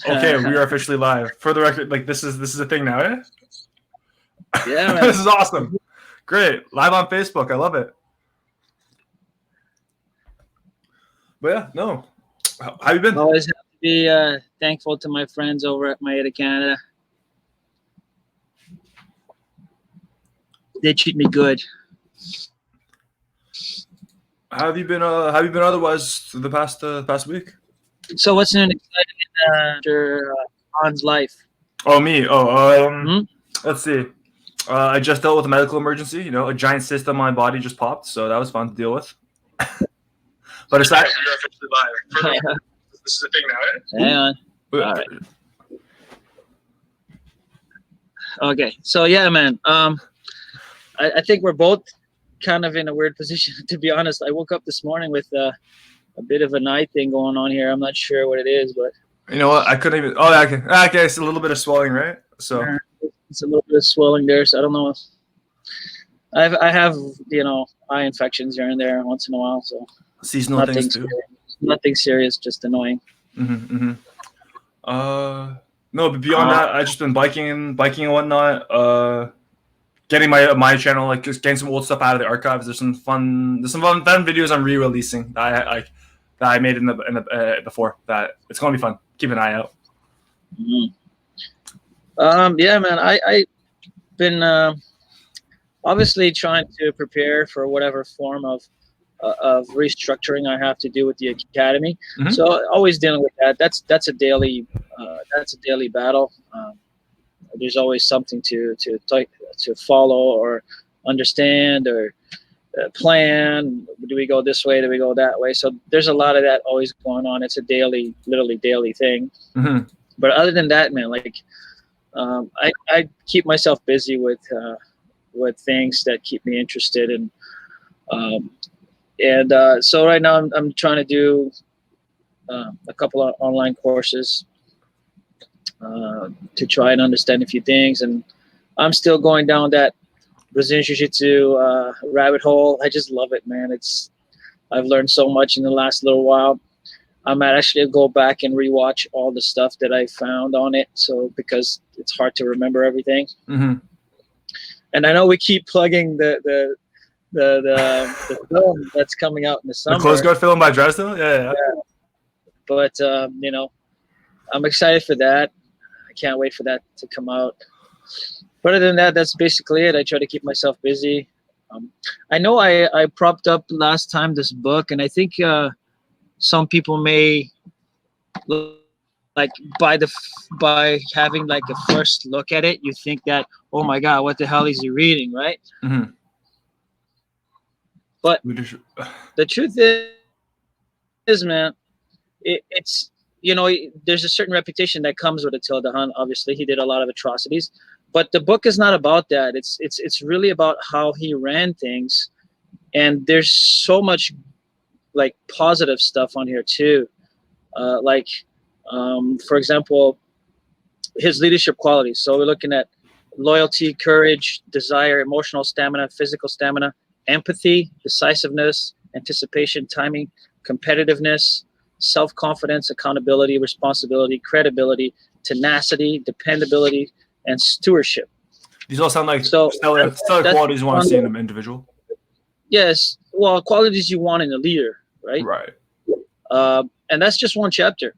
Okay, we are officially live. For the record, like this is a thing now, eh? Yeah, man. This is awesome. Great. Live on Facebook. I love it. But yeah, no. How you been? Always have to be thankful to my friends over at Maeda Canada. They treat me good. How have you been? How have you been otherwise through the past week? So what's new and exciting after Han's life? Oh, me. Hmm? Let's see. I just dealt with a medical emergency. You know, a giant cyst on my body just popped, so that was fun to deal with. But aside, we are officially live. This is a thing now, eh? Hang on. All right. Okay. So yeah, man. I think we're both kind of in a weird position. To be honest, I woke up this morning with a bit of a night thing going on here. I'm not sure what it is, but you know what? I couldn't even. Oh, okay. Okay, it's a little bit of swelling, right? So it's a little bit of swelling there. So I don't know. I have eye infections here and there once in a while. So seasonal things too. Nothing serious, just annoying. No, but beyond that, I just been biking and whatnot. Getting my channel, like just getting some old stuff out of the archives. There's some fun videos I'm re-releasing that I made in the before. That it's gonna be fun. Keep an eye out. Yeah, man. I been obviously trying to prepare for whatever form of restructuring I have to do with the academy. Mm-hmm. So always dealing with that. That's a daily battle. There's always something to follow or understand or plan. Do we go this way? Do we go that way? So there's a lot of that always going on. It's a literally daily thing. Mm-hmm. But other than that, man, like I keep myself busy with things that keep me interested and so right now I'm trying to do a couple of online courses to try and understand a few things, and I'm still going down that Brazilian Jiu-Jitsu rabbit hole. I just love it, man. I've learned so much in the last little while. I might actually go back and rewatch all the stuff that I found on it, so because it's hard to remember everything. Mm-hmm. And I know we keep plugging the film that's coming out in the summer. The Close Guard film by Dresden? Yeah. But I'm excited for that. I can't wait for that to come out. But other than that, that's basically it. I try to keep myself busy. I know I propped up last time this book, and I think some people may like by having like a first look at it, you think that, oh my God, what the hell is he reading, right? Mm-hmm. But the truth is, man, it's there's a certain reputation that comes with Attila the Hun. Obviously, he did a lot of atrocities, but the book is not about that. It's really about how he ran things, and there's so much like positive stuff on here too. For example, his leadership qualities. So we're looking at loyalty, courage, desire, emotional stamina, physical stamina, empathy, decisiveness, anticipation, timing, competitiveness, self-confidence, accountability, responsibility, credibility, tenacity, dependability, and stewardship. These all sound like stellar qualities you want to see in an individual. Yes. Well, qualities you want in a leader, right? Right. And that's just one chapter.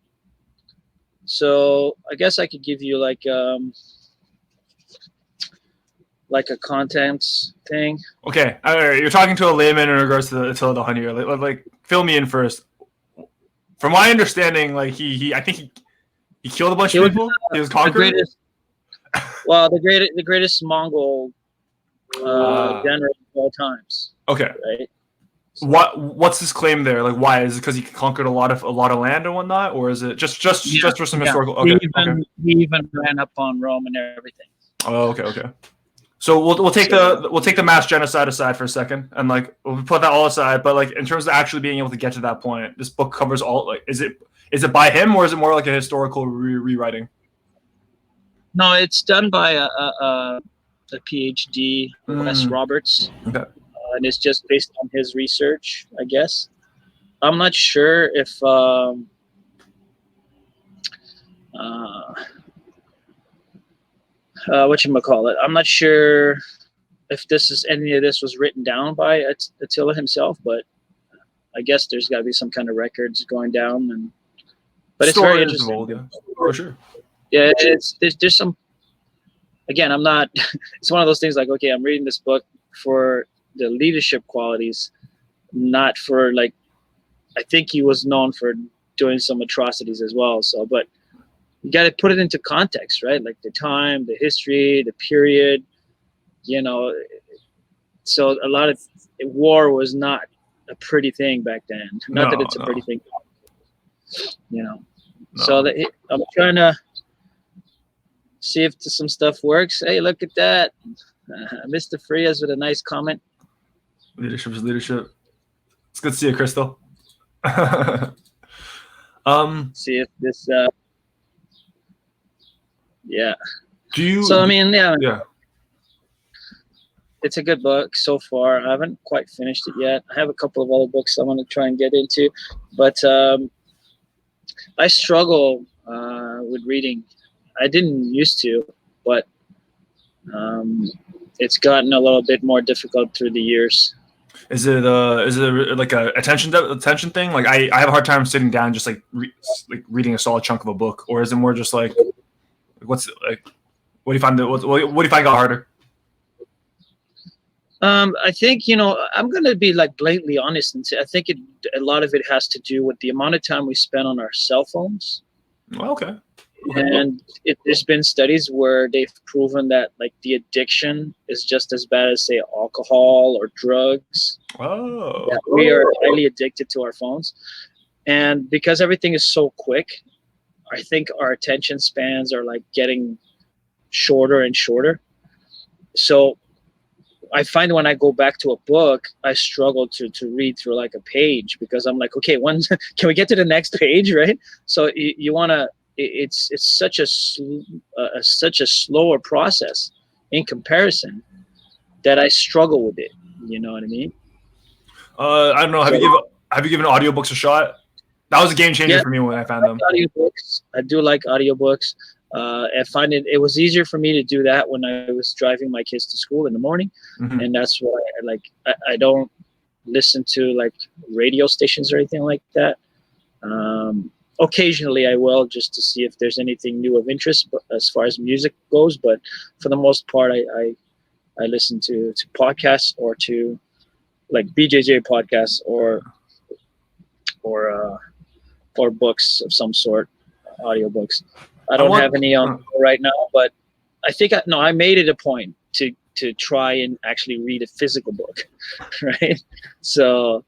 So I guess I could give you like a contents thing. Okay. All right. You're talking to a layman in regards to Attila the Hun here. Like, fill me in first. From my understanding, like I think he killed a bunch of people. He was conquered. The greatest Mongol general of all times. Okay. Right. So, what's his claim there? Like, why is it because he conquered a lot of land and whatnot, or is it just for some historical? Okay. He even ran up on Rome and everything. Oh, okay. So we'll take the mass genocide aside for a second, and like we'll put that all aside. But like in terms of actually being able to get to that point, this book covers all. Like, is it by him, or is it more like a historical rewriting? No, it's done by a PhD, Wes Roberts. Okay. And it's just based on his research, I guess. I'm not sure if whatchamacallit. I'm not sure if any of this was written down by Attila himself, but I guess there's got to be some kind of records going down. But it's very interesting. Old, yeah. For sure. Yeah, there's some. Again, I'm not. It's one of those things like, okay, I'm reading this book for the leadership qualities, not for like. I think he was known for doing some atrocities as well. So, but you got to put it into context, right? Like the time, the history, the period. So a lot of war was not a pretty thing back then. Not that it's a pretty thing, No. So I'm trying to see if some stuff works. Hey, look at that. Mr. Frias with a nice comment. Leadership is leadership. It's good to see you, Crystal. See if this yeah. Do you? So I mean, yeah. It's a good book so far. I haven't quite finished it yet. I have a couple of other books I want to try and get into, but I struggle with reading. I didn't used to, but it's gotten a little bit more difficult through the years. Is it like a attention thing? Like I have a hard time sitting down just like reading a solid chunk of a book, or is it more just like what do you find got harder? I think I'm gonna be like blatantly honest and say I think a lot of it has to do with the amount of time we spend on our cell phones. Okay. And there's been studies where they've proven that like the addiction is just as bad as say alcohol or drugs. Oh. That we are highly addicted to our phones, and because everything is so quick, I think our attention spans are like getting shorter and shorter. So I find when I go back to a book, I struggle to read through like a page because I'm like, okay, can we get to the next page, right? So you want to. It's such a slower process in comparison that I struggle with it. You know what I mean? I don't know. Have you given audiobooks a shot? That was a game changer for me when I found them. Audiobooks. I do like audiobooks. I find it was easier for me to do that when I was driving my kids to school in the morning, and that's why I don't listen to like radio stations or anything like that. Occasionally I will, just to see if there's anything new of interest, but as far as music goes. But for the most part, I listen to podcasts or to like BJJ podcasts or books of some sort, audiobooks. I don't have any on right now, but I think I made it a point to try and actually read a physical book, right? So.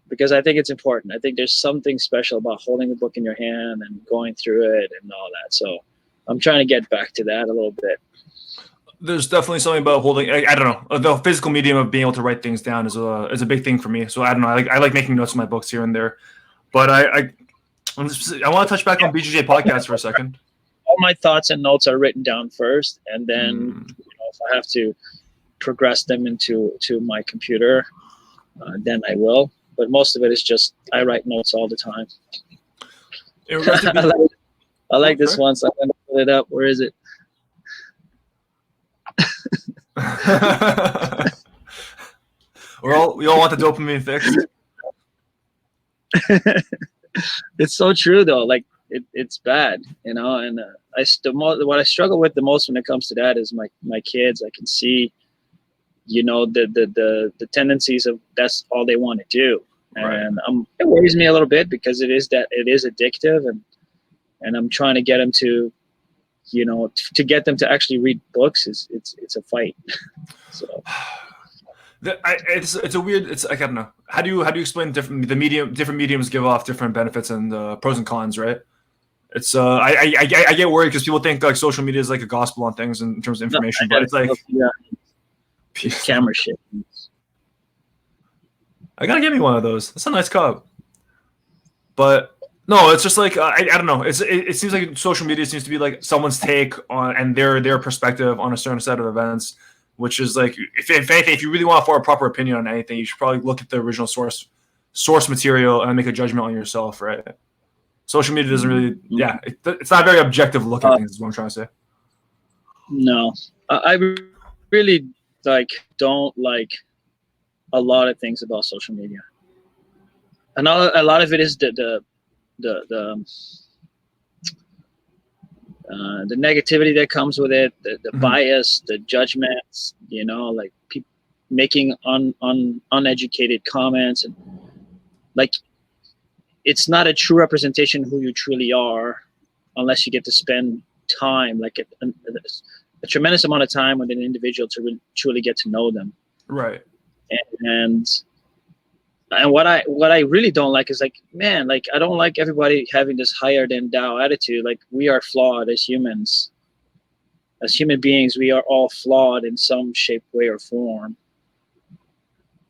Because I think it's important. I think there's something special about holding the book in your hand and going through it and all that. So I'm trying to get back to that a little bit. There's definitely something about holding. I don't know. The physical medium of being able to write things down is a big thing for me. So I don't know. I like making notes in my books here and there. But I want to touch back on BJJ podcast for a second. All my thoughts and notes are written down first, and then if I have to progress them into my computer, then I will. But most of it is just I write notes all the time. I like this one, so I'm gonna pull it up. Where is it? we all want the dopamine fix. It's so true though. Like it's bad, and what I struggle with the most when it comes to that is my kids. I can see, the tendencies of that's all they want to do. And it worries me a little bit because it is addictive, and I'm trying to get them to, to get them to actually read books it's a fight. So it's a weird. It's like I don't know. How do you explain different mediums give off different benefits and pros and cons, right? It's I get worried because people think like social media is like a gospel on things in terms of information, but it's like camera shit. I gotta get me one of those. That's a nice cup. But no, it's just like I don't know. It seems like social media seems to be like someone's take on and their perspective on a certain set of events, which is like if you really want to form a proper opinion on anything, you should probably look at the original source material and make a judgment on yourself, right? social media doesn't really, it's not a very objective look at things. Is what I'm trying to say. No, I really don't like a lot of things about social media. And a lot of it is the negativity that comes with it, the bias, the judgments, like people making uneducated comments, and like it's not a true representation of who you truly are unless you get to spend time, like a tremendous amount of time with an individual to truly get to know them. Right. And what I really don't like is man, I don't like everybody having this higher than thou attitude. Like, we are flawed as humans. As human beings, we are all flawed in some shape, way, or form.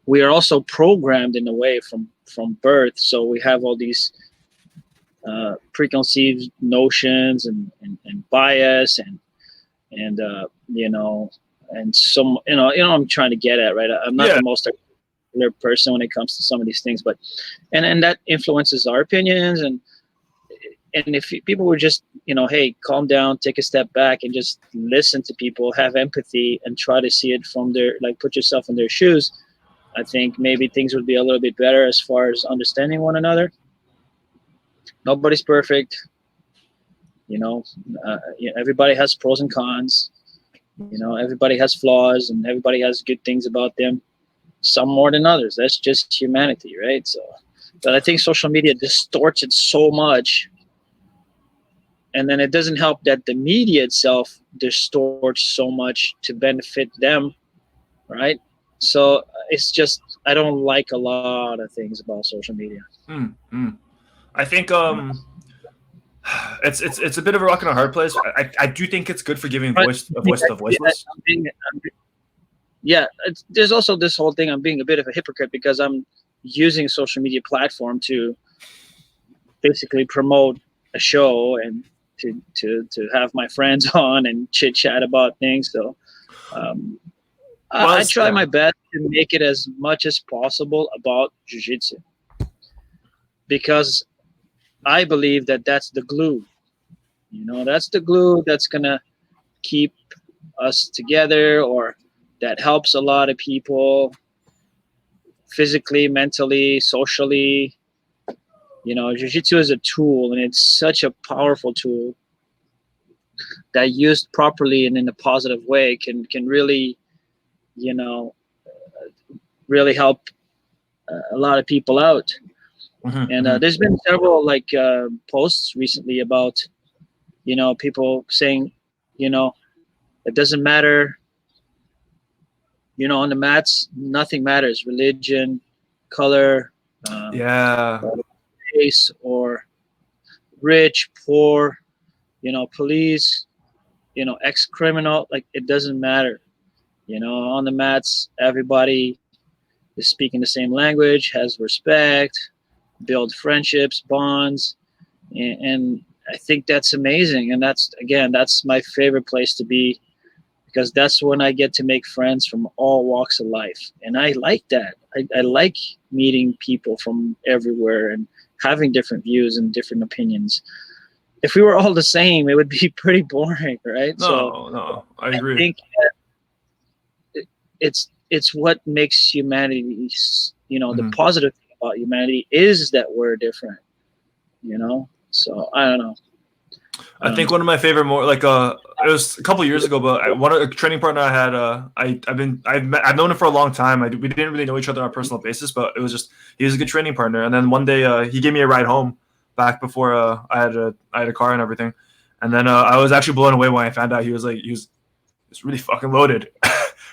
We are also programmed in a way from birth. So we have all these preconceived notions and bias and some, I'm trying to get at, right? I'm not the most articulate person when it comes to some of these things, but and that influences our opinions. And if people were just, hey, calm down, take a step back and just listen to people, have empathy, and try to see it from their, put yourself in their shoes, I think maybe things would be a little bit better as far as understanding one another. Nobody's perfect. Everybody has pros and cons. Everybody has flaws and everybody has good things about them. Some more than others. That's just humanity, right? So, but I think social media distorts it so much. And then it doesn't help that the media itself distorts so much to benefit them, right? So it's just, I don't like a lot of things about social media. I think it's a bit of a rock and a hard place. I do think it's good for giving voice to the voiceless. There's also this whole thing. I'm being a bit of a hypocrite because I'm using a social media platform to basically promote a show and to have my friends on and chit chat about things. So I try my best to make it as much as possible about jiu-jitsu, because I believe that that's the glue. That's the glue that's gonna keep us together, or that helps a lot of people physically, mentally, socially. Jiu-jitsu is a tool, and it's such a powerful tool that used properly and in a positive way can really, really help a lot of people out. And there's been several posts recently about, people saying, it doesn't matter, on the mats, nothing matters. Religion, color, race, or rich, poor, police, ex-criminal, it doesn't matter. On the mats, everybody is speaking the same language, has respect, build friendships, bonds, and I think that's amazing. And that's my favorite place to be, because that's when I get to make friends from all walks of life. And I like that. I like meeting people from everywhere and having different views and different opinions. If we were all the same, it would be pretty boring, right? No, I agree. I think it's what makes humanity, the positive thing about humanity is that we're different, So I don't know. I think one of my favorite it was a couple years ago, but a training partner I had, I've known him for a long time. We didn't really know each other on a personal basis, but it was just, he was a good training partner. And then one day he gave me a ride home back before I had a car and everything. And then I was actually blown away when I found out he was really fucking loaded,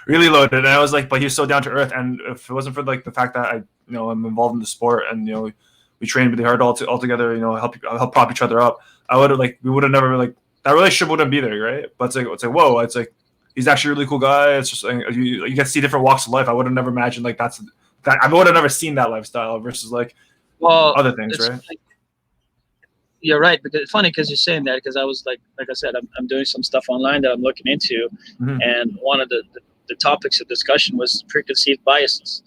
really loaded. And I was like, but he was so down to earth. And if it wasn't for the fact that I'm involved in the sport and we trained really hard all together, help prop each other up, we would have never that relationship wouldn't be there, right? But it's like whoa, it's like he's actually a really cool guy. It's just you get to see different walks of life. I would have never imagined I would have never seen that lifestyle versus other things, right? You're right, but it's funny because you're saying that, because I was like I said, I'm doing some stuff online that I'm looking into, and one of the topics of discussion was preconceived biases.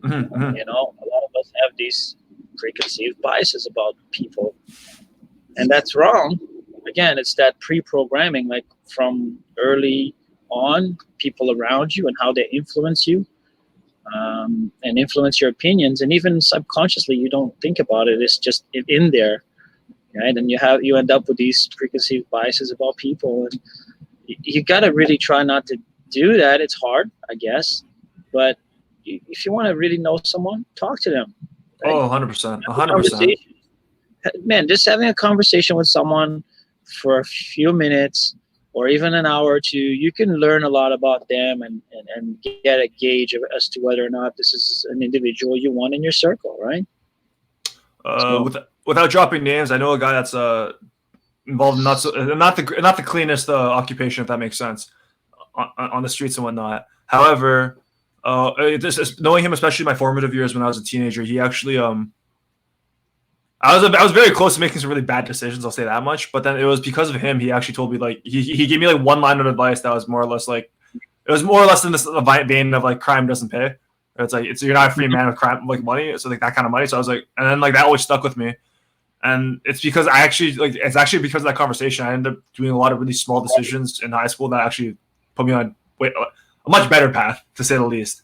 A lot of us have these preconceived biases about people, and that's wrong. Again, it's that pre-programming, like from early on, people around you and how they influence you, and influence your opinions, and even subconsciously you don't think about it. It's just in there, right? And you end up with these preconceived biases about people, and you got to really try not to do that. It's hard, I guess, but if you want to really know someone, talk to them. Right? Oh, 100%. Have a 100%. conversation. Man, just having a conversation with someone for a few minutes or even an hour or two, you can learn a lot about them and get a gauge as to whether or not this is an individual you want in your circle, right? Without dropping names, I know a guy that's involved in not the cleanest occupation, if that makes sense, on the streets and whatnot. However, knowing him, especially my formative years when I was a teenager, he actually I was very close to making some really bad decisions. I'll say that much. But then it was because of him. He actually told me, like, he gave me like one line of advice that was more or less like, it was more or less in this vein of like, crime doesn't pay. It's like, you're not a free man with crime, like money. So like that kind of money. So I was like, and then like that always stuck with me. And it's because it's actually because of that conversation, I ended up doing a lot of really small decisions in high school that actually put me on a much better path, to say the least.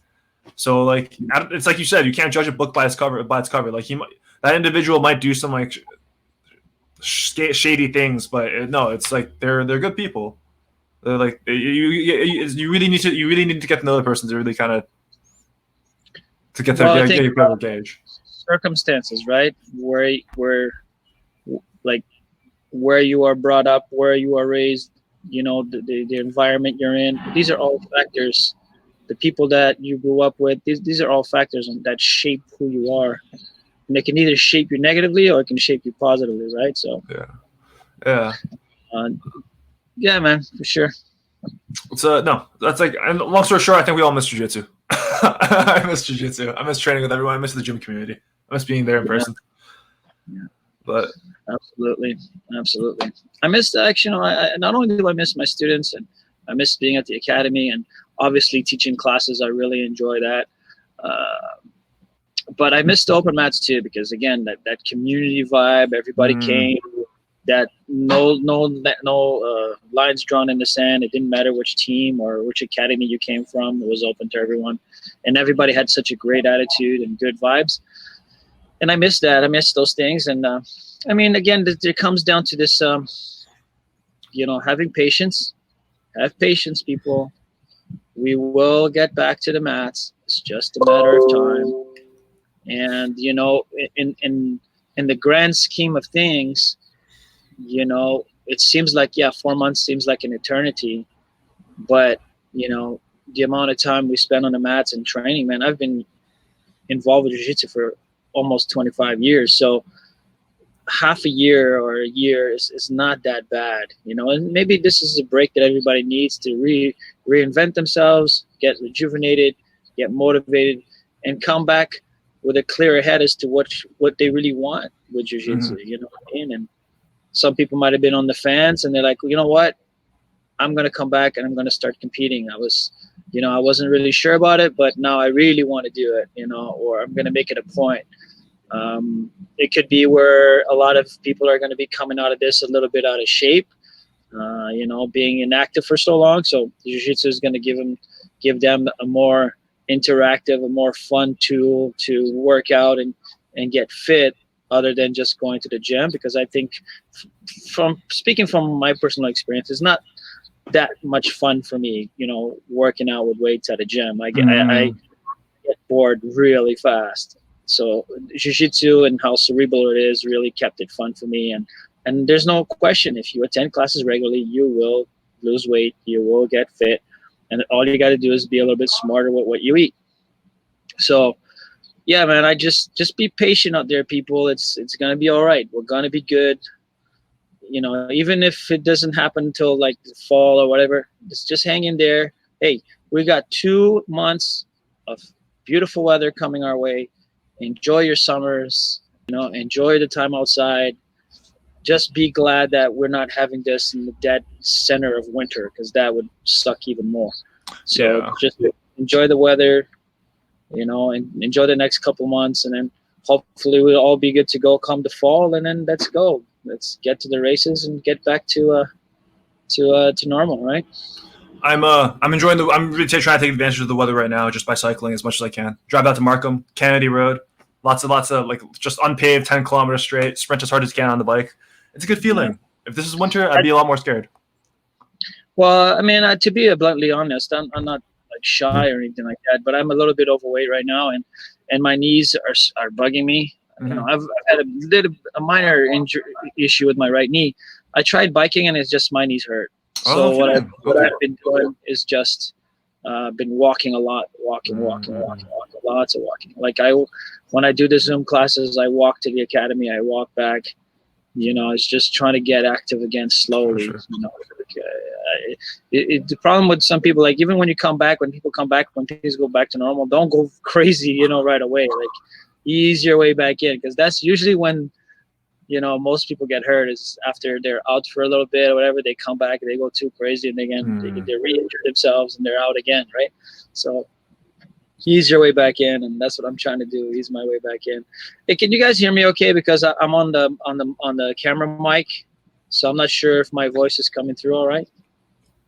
So like, it's like you said, you can't judge a book by its cover. Like that individual might do some like shady things, but no, it's like they're good people. They're like you really need to get to know the person to really kind of get your better gauge. Circumstances, right? Where you are brought up, where you are raised, the environment you're in. These are all factors. The people that you grew up with, these are all factors that shape who you are. And they can either shape you negatively or it can shape you positively, right? So yeah, man, for sure. It's no, that's like, and long story short, I think we all miss jiu-jitsu. I miss jiu-jitsu. I miss training with everyone. I miss the gym community. I miss being there in person. Yeah. But absolutely. I miss actually. Not only do I miss my students, and I miss being at the academy, and obviously teaching classes. I really enjoy that. But I missed the open mats too, because again, that community vibe. Everybody came. That no lines drawn in the sand. It didn't matter which team or which academy you came from. It was open to everyone, and everybody had such a great attitude and good vibes. And I miss that. I miss those things. And I mean, again, it comes down to this, having patience. Have patience, people. We will get back to the mats. It's just a matter of time. And in the grand scheme of things, it seems like 4 months seems like an eternity. But the amount of time we spend on the mats and training, man, I've been involved with jiu-jitsu for almost 25 years. So half a year or a year is not that bad, and maybe this is a break that everybody needs to reinvent themselves, get rejuvenated, get motivated, and come back with a clearer head as to what they really want with jiu-jitsu. You know what I mean? And some people might have been on the fence and they're like, you know what, I'm going to come back and I'm going to start competing. I wasn't really sure about it, but now I really want to do it, or I'm going to make it a point. It could be where a lot of people are going to be coming out of this a little bit out of shape, being inactive for so long. So jiu-jitsu is going to give them a more interactive, a more fun tool to work out and get fit, other than just going to the gym. Because I think, from speaking from my personal experience, it's not that much fun for me, working out with weights at a gym. I get bored really fast. So jiu-jitsu and how cerebral it is really kept it fun for me. And there's no question, if you attend classes regularly, you will lose weight, you will get fit. And all you got to do is be a little bit smarter with what you eat. So, yeah, man, I just be patient out there, people. It's going to be all right. We're going to be good. Even if it doesn't happen until like the fall or whatever, just hang in there. Hey, we got 2 months of beautiful weather coming our way. Enjoy your summers, enjoy the time outside. Just be glad that we're not having this in the dead center of winter, because that would suck even more. So Just enjoy the weather, and enjoy the next couple months, and then hopefully we'll all be good to go come the fall, and then let's go. let's get to the races and get back to normal, right? I'm enjoying I'm really trying to take advantage of the weather right now just by cycling as much as I can. Drive out to Markham, Kennedy Road, lots of like just unpaved 10 kilometers straight, sprint as hard as you can on the bike. It's a good feeling. If this is winter, I'd be a lot more scared. Well, I mean, to be bluntly honest, I'm not like shy or anything like that, but I'm a little bit overweight right now, and my knees are bugging me. Mm-hmm. You know, I've had a minor issue with my right knee. I tried biking, and it's just my knees hurt. So what I've been doing is just been walking a lot, walking, lots of walking. Like when I do the Zoom classes, I walk to the academy, I walk back. You know, it's just trying to get active again slowly. Sure. You know, the problem with some people, like even when people come back, when things go back to normal, don't go crazy, you know, right away. Like ease your way back in, because that's usually when, you know, most people get hurt is after they're out for a little bit or whatever. They come back and they go too crazy, and they re-injure themselves and they're out again, right? So ease your way back in, and that's what I'm trying to do. Ease my way back in. Hey, can you guys hear me okay? Because I'm on the camera mic, so I'm not sure if my voice is coming through all right.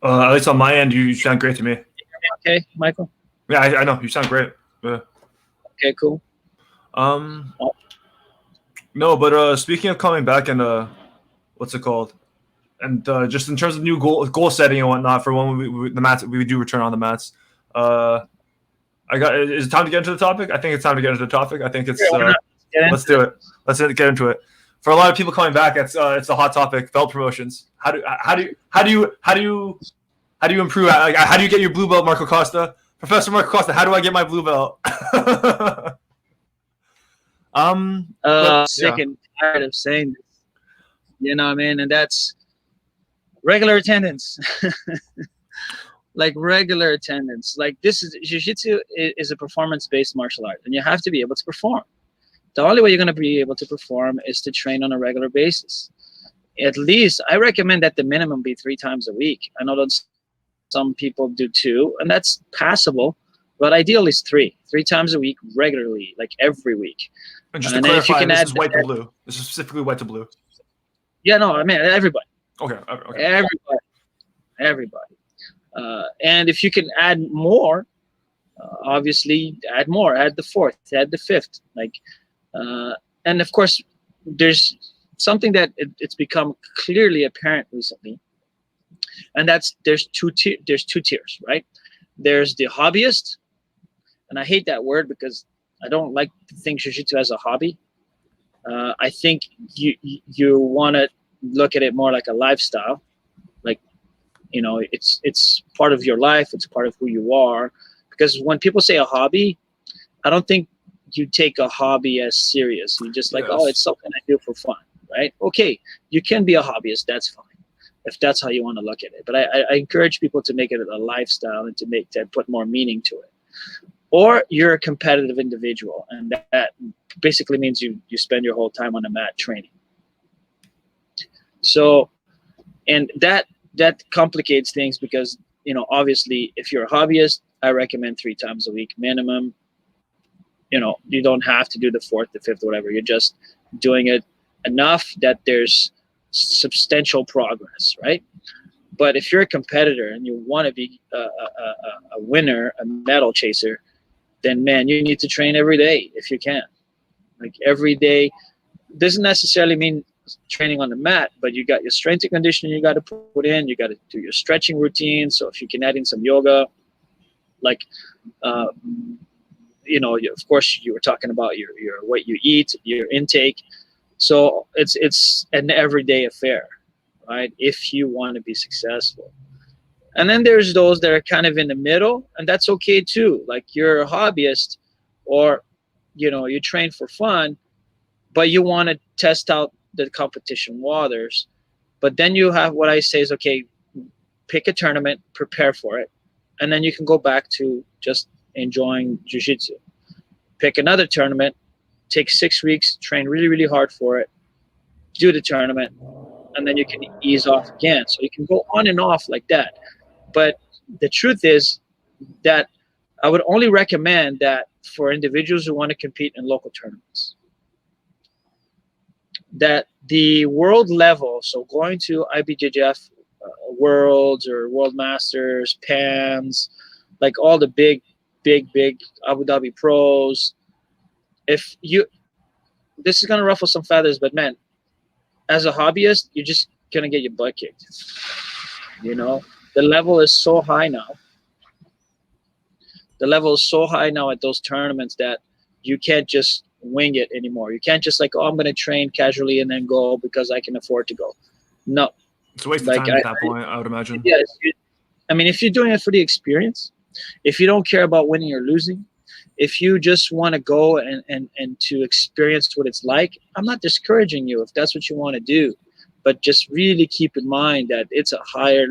At least on my end, you sound great to me. Okay, Michael? Yeah, I know. You sound great. Yeah. Okay, cool. No, but speaking of coming back and what's it called? And just in terms of new goal setting and whatnot for when we do return on the mats. Is it time to get into the topic? I think it's time to get into the topic. I think it's let's do it. Let's get into it. For a lot of people coming back, it's a hot topic. Belt promotions. How do you improve? How do you get your blue belt, Marco Costa? Professor Marco Costa, how do I get my blue belt? Sick and tired of saying this. You know what I mean? And that's regular attendance. Like regular attendance. Like this is jiu-jitsu is a performance-based martial art, and you have to be able to perform. The only way you're going to be able to perform is to train on a regular basis. At least I recommend that the minimum be 3 times a week. I know that some people do 2, and that's passable, but ideally it's 3 times a week regularly, like every week. And just to clarify, this is white to blue. This is specifically white to blue. Yeah, no, I mean everybody. Okay. Everybody. And if you can add more, obviously add more. Add the 4th, add the 5th. And of course, there's something that it's become clearly apparent recently, and that's there's two tiers, right? There's the hobbyist, and I hate that word because I don't like to think jiu-jitsu as a hobby. I think you want to look at it more like a lifestyle. Like, you know, it's part of your life. It's part of who you are. Because when people say a hobby, I don't think you take a hobby as serious. You just like, oh, it's something I do for fun, right? Okay, you can be a hobbyist. That's fine if that's how you want to look at it. But I encourage people to make it a lifestyle and to put more meaning to it. Or you're a competitive individual, and that basically means you spend your whole time on the mat training. So, and that complicates things because, you know, obviously if you're a hobbyist, I recommend 3 times a week minimum. You know, you don't have to do the 4th, the 5th, whatever. You're just doing it enough that there's substantial progress, right? But if you're a competitor and you want to be a winner, a medal chaser, then man, you need to train every day if you can. Like every day doesn't necessarily mean training on the mat, but you got your strength and conditioning you got to put in. You got to do your stretching routine. So if you can add in some yoga, like, you know, of course you were talking about your what you eat, your intake. So it's an everyday affair, right? If you want to be successful. And then there's those that are kind of in the middle, and that's okay too. Like you're a hobbyist, or, you know, you train for fun, but you want to test out the competition waters. But then you have what I say is, okay, pick a tournament, prepare for it, and then you can go back to just enjoying jiu-jitsu. Pick another tournament, take 6 weeks, train really, really hard for it, do the tournament, and then you can ease off again. So you can go on and off like that. But the truth is that I would only recommend that for individuals who want to compete in local tournaments. that the world level, so going to IBJJF Worlds or World Masters, PANs, like all the big Abu Dhabi pros, if you, this is going to ruffle some feathers, but man, as a hobbyist, you're just going to get your butt kicked. You know, the level is so high now. The level is so high now at those tournaments that you can't just wing it anymore. You can't just like, oh, I'm going to train casually and then go because I can afford to go. No. It's a waste of time at that point, I would imagine. Yes. I mean, if you're doing it for the experience, if you don't care about winning or losing, if you just want to go and to experience what it's like, I'm not discouraging you if that's what you want to do. But just really keep in mind that it's a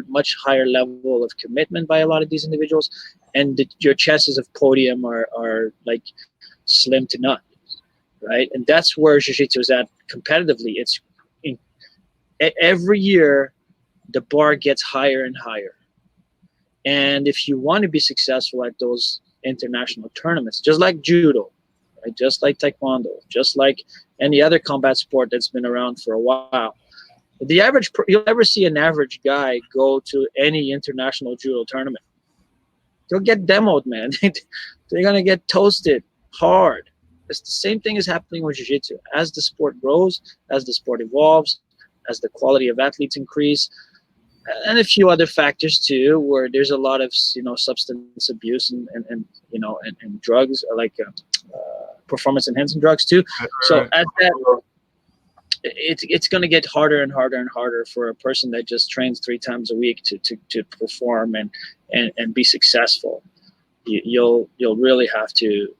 much higher level of commitment by a lot of these individuals, and your chances of podium are like slim to none, right? And that's where jiu-jitsu is at competitively. It's every year the bar gets higher and higher, and if you want to be successful at those international tournaments, just like judo, right? Just like taekwondo, just like any other combat sport that's been around for a while. The average, you'll never see an average guy go to any international judo tournament. They'll get demoed, man. They're gonna get toasted hard. It's the same thing is happening with jiu-jitsu. As the sport grows, as the sport evolves, as the quality of athletes increase, and a few other factors too, where there's a lot of substance abuse and drugs, like performance enhancing drugs too. So as that, it's going to get harder and harder and harder for a person that just trains 3 times a week to perform and be successful. You'll really have to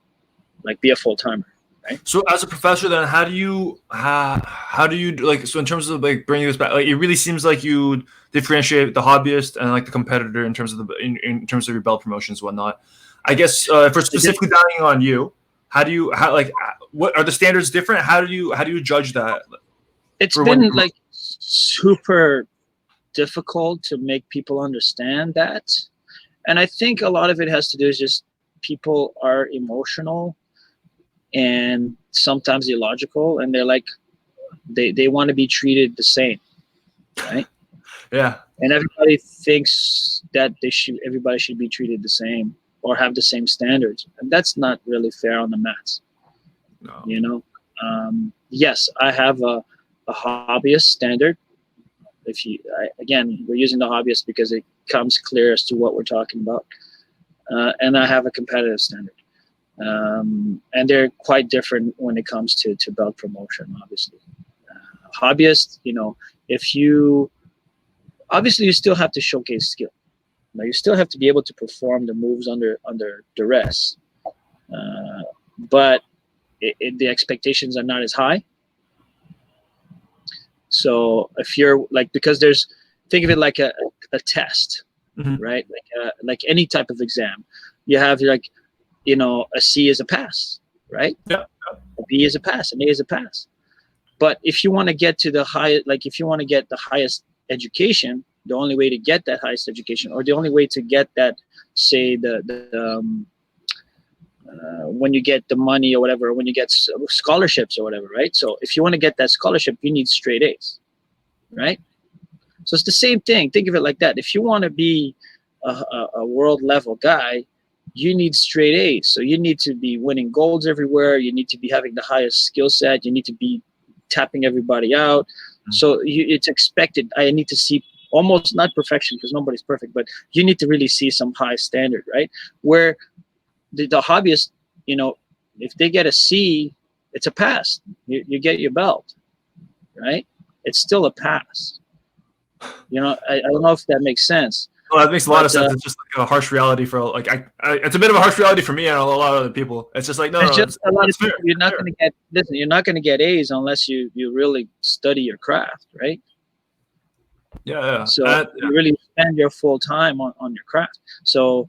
like be a full-timer. Right? So as a professor, then how do you like? So in terms of like bringing this back, like it really seems like you differentiate the hobbyist and like the competitor in terms of in terms of your belt promotions and whatnot. I guess for specifically dining on you, what are the standards different? How do you judge that? It's been like super difficult to make people understand that, and I think a lot of it has to do is just people are emotional and sometimes illogical, and they're like they want to be treated the same, right? Yeah. And everybody thinks that everybody should be treated the same or have the same standards, and that's not really fair on the mats. No. You know, yes, I have a hobbyist standard. Again, we're using the hobbyist because it comes clear as to what we're talking about, and I have a competitive standard. And they're quite different when it comes to belt promotion, obviously. Hobbyist, if you obviously you still have to showcase skill. Now you still have to be able to perform the moves under duress, but the expectations are not as high. So if you're like, because think of it like a test, mm-hmm. right? Like any type of exam, you have like, a C is a pass, right? Yeah. A B is a pass, an A is a pass. But if you want to get to the if you want to get the highest education, the only way to get that highest education, or the only way to get that, say when you get the money or whatever, when you get scholarships or whatever, right? So if you want to get that scholarship, you need straight A's, right? So it's the same thing. Think of it like that. If you want to be a world level guy, you need straight A's. So you need to be winning golds everywhere. You need to be having the highest skill set. You need to be tapping everybody out. Mm-hmm. So it's expected. I need to see almost not perfection because nobody's perfect, but you need to really see some high standard, right? Where the hobbyist, if they get a C, it's a pass. You get your belt, right? It's still a pass. I don't know if that makes sense. Well, that makes a lot of sense. It's just like a harsh reality for it's a bit of a harsh reality for me and a lot of other people. It's just like a lot of people. You're not going to get You're not going to get A's unless you really study your craft, right? Yeah. So you really spend your full time on your craft. So,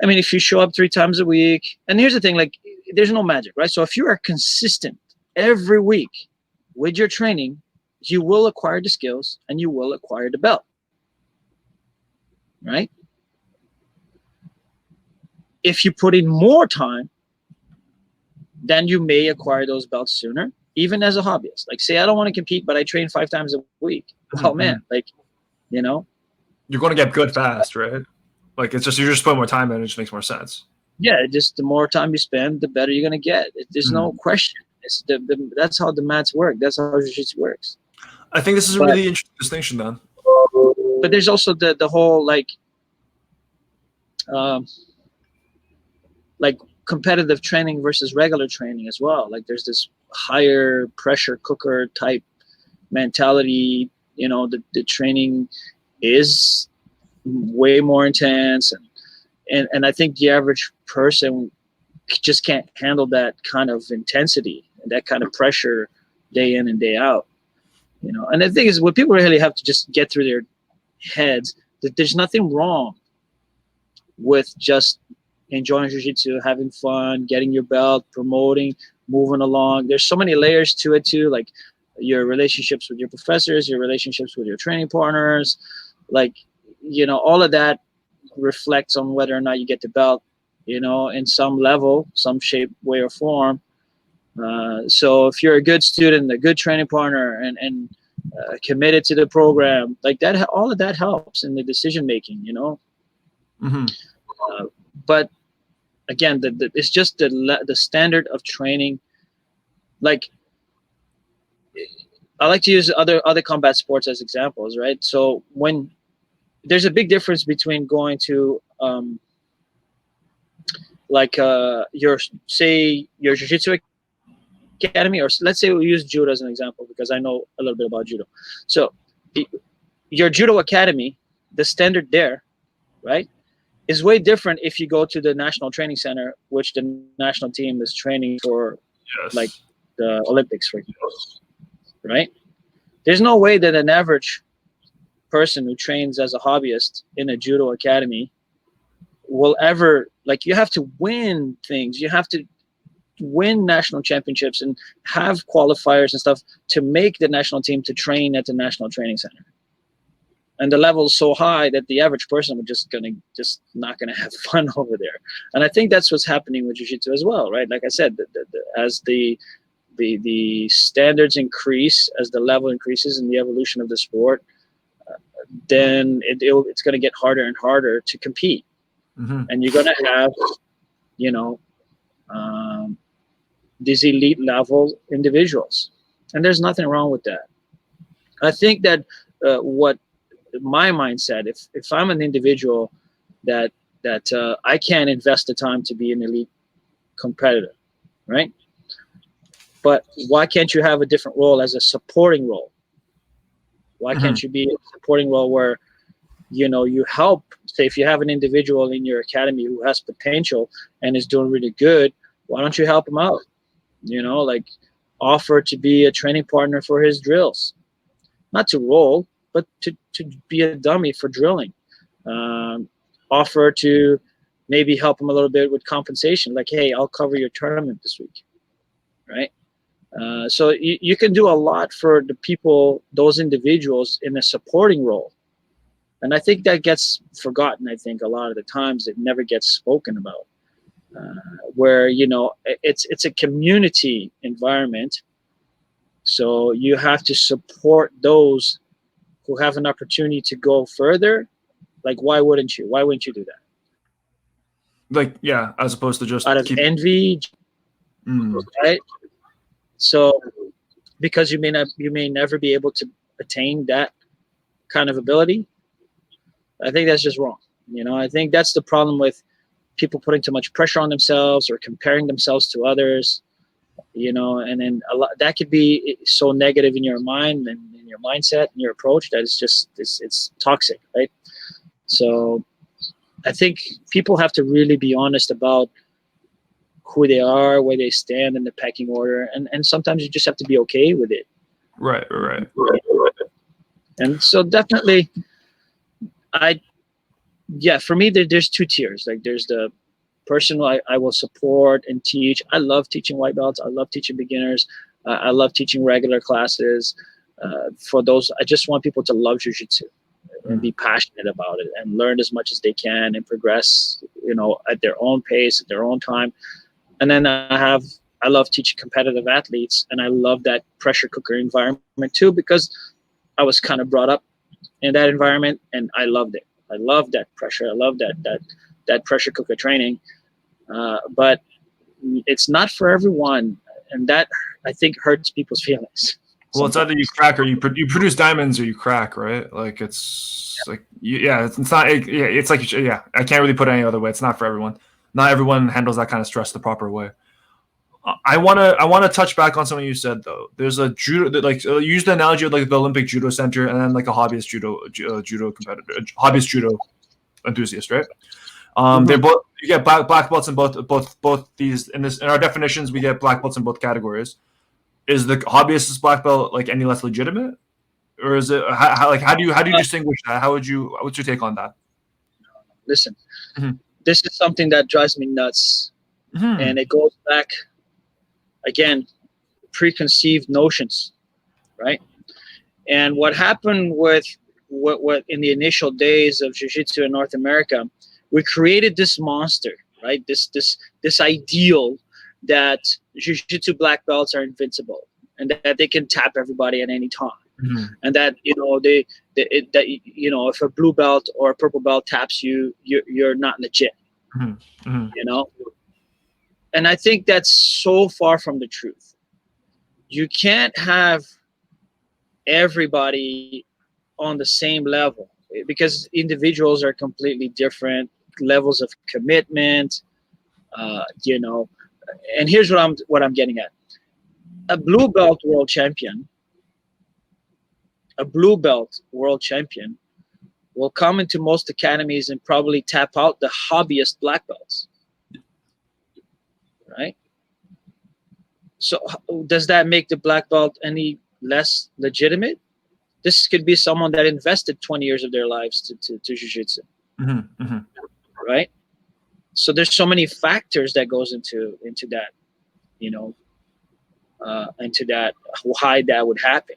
I mean, if you show up 3 times a week, and here's the thing, like, there's no magic, right? So if you are consistent every week with your training, you will acquire the skills and you will acquire the belt. Right? If you put in more time, then you may acquire those belts sooner. even as a hobbyist. Like, say I don't want to compete, but I train 5 times a week. Oh man, like, you know, you're going to get good fast, right? Like, it's just, you're just putting more time in, it just makes more sense. Yeah, just the more time you spend, the better you're going to get. There's no question. It's that's how the mats work. That's how jiu-jitsu works. I think this is a really interesting distinction then. But there's also the whole like competitive training versus regular training as well. Like, there's this higher pressure cooker type mentality. You know, the training is way more intense, and I think the average person just can't handle that kind of intensity and that kind of pressure day in and day out. You know, and the thing is, what people really have to just get through their heads, that there's nothing wrong with just enjoying jiu-jitsu, having fun, getting your belt, promoting, moving along. There's so many layers to it too, like your relationships with your professors, your relationships with your training partners, like, you know, all of that reflects on whether or not you get the belt, you know, in some level, some shape, way, or form. So if you're a good student, a good training partner, and committed to the program, like that, all of that helps in the decision making, you know. But again, it's just the standard of training. Like, I like to use other combat sports as examples, right? So when there's a big difference between going to your jiu-jitsu academy, or let's say we use judo as an example because I know a little bit about judo. So your judo academy, the standard there, right, is way different if you go to the national training center, which the national team is training for, like the Olympics, for example, right? There's no way that an average person who trains as a hobbyist in a judo academy will ever, like, you have to win things. You have to win national championships and have qualifiers and stuff to make the national team to train at the national training center. And the level is so high that the average person would just not gonna have fun over there. And I think that's what's happening with jiu-jitsu as well, right? Like I said, as the standards increase, as the level increases in the evolution of the sport, then it's going to get harder and harder to compete. And you're going to have, you know, these elite level individuals, and there's nothing wrong with that. I think that what my mindset, if I'm an individual that I can't invest the time to be an elite competitor, right? But why can't you have a different role as a supporting role? Why can't you be a supporting role where, you know, you help, say if you have an individual in your academy who has potential and is doing really good, why don't you help him out? You know, like offer to be a training partner for his drills, not to roll, but to be a dummy for drilling. Offer to maybe help him a little bit with compensation, like, hey, I'll cover your tournament this week, right? So you can do a lot for the people, those individuals, in a supporting role. And I think that gets forgotten. I think a lot of the times it never gets spoken about, where, you know, it's a community environment. So you have to support those who have an opportunity to go further. Like, why wouldn't you? Why wouldn't you do that? Like, yeah, as opposed to just out of envy, right? So because you may never be able to attain that kind of ability, I think that's just wrong. You know, I think that's the problem with people putting too much pressure on themselves or comparing themselves to others, you know, and then a lot that could be so negative in your mind and in your mindset and your approach that it's toxic, right? So I think people have to really be honest about who they are, where they stand in the pecking order, and sometimes you just have to be okay with it. Right. And so definitely, for me, there's two tiers. Like, there's the person I will support and teach. I love teaching white belts. I love teaching beginners. I love teaching regular classes. For those, I just want people to love jiu-jitsu and be passionate about it and learn as much as they can and progress, you know, at their own pace, at their own time. And then I I love teaching competitive athletes, and I love that pressure cooker environment too, because I was kind of brought up in that environment, and I loved it. I love that pressure. I love that pressure cooker training. But it's not for everyone, and that, I think, hurts people's feelings. Well, it's either you crack or you produce diamonds, or you crack, right? Like it's like it's not. It's like I can't really put it any other way. It's not for everyone. Not everyone handles that kind of stress the proper way. I wanna touch back on something you said though. There's a judo, like use the analogy of like the Olympic judo center, and then like a hobbyist judo competitor, hobbyist judo enthusiast, right? They're both, you get black belts in both these. In our definitions, we get black belts in both categories. Is the hobbyist's black belt like any less legitimate, or is it how do you distinguish that? What's your take on that? Listen, this is something that drives me nuts, and it goes back again, preconceived notions, right? And what happened with what in the initial days of jiu-jitsu in North America, we created this monster, right? This ideal that jiu-jitsu black belts are invincible, and that they can tap everybody at any time, and that if a blue belt or a purple belt taps you, you're not legit, you know. And I think that's so far from the truth. You can't have everybody on the same level, because individuals are completely different levels of commitment, and here's what I'm getting at. A blue belt world champion will come into most academies and probably tap out the hobbyist black belts, right? So does that make the black belt any less legitimate? This could be someone that invested 20 years of their lives to jiu-jitsu, right? So there's so many factors that goes into that, into that, why that would happen.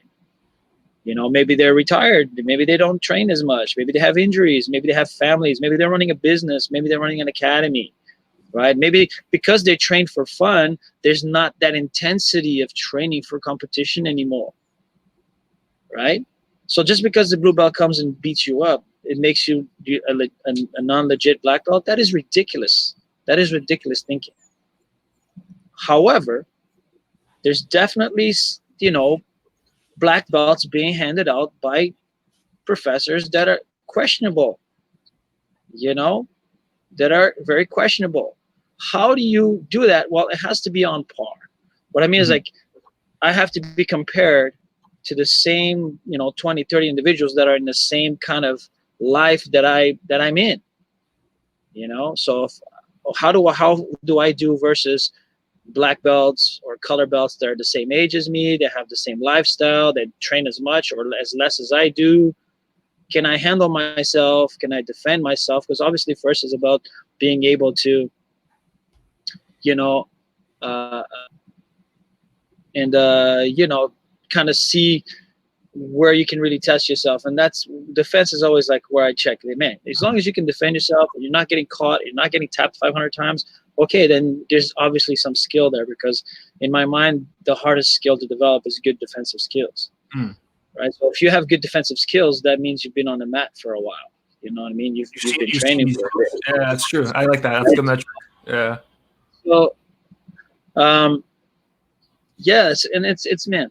Maybe they're retired, maybe they don't train as much, maybe they have injuries, maybe they have families, maybe they're running a business, maybe they're running an academy, right? Maybe because they train for fun, there's not that intensity of training for competition anymore, right? So just because the blue belt comes and beats you up, it makes you a non-legit black belt. That is ridiculous. That is ridiculous thinking. However, there's definitely, black belts being handed out by professors that are questionable, that are very questionable. How do you do that? Well, it has to be on par. What I mean is, like, I have to be compared to the same, 20, 30 individuals that are in the same kind of life that I'm in, So how do I do versus black belts or color belts that are the same age as me, that have the same lifestyle, that train as much or as less as I do? Can I handle myself? Can I defend myself? Because obviously first is about being able to, kind of see where you can really test yourself. And that's, defense is always like where I check. Man, as long as you can defend yourself and you're not getting caught, you're not getting tapped 500 times, okay, then there's obviously some skill there, because in my mind, the hardest skill to develop is good defensive skills. Right? So if you have good defensive skills, that means you've been on the mat for a while. You know what I mean? You've been training for a bit. Yeah, that's true. I like that. That's a good metric. Yeah. So, yes, and it's man.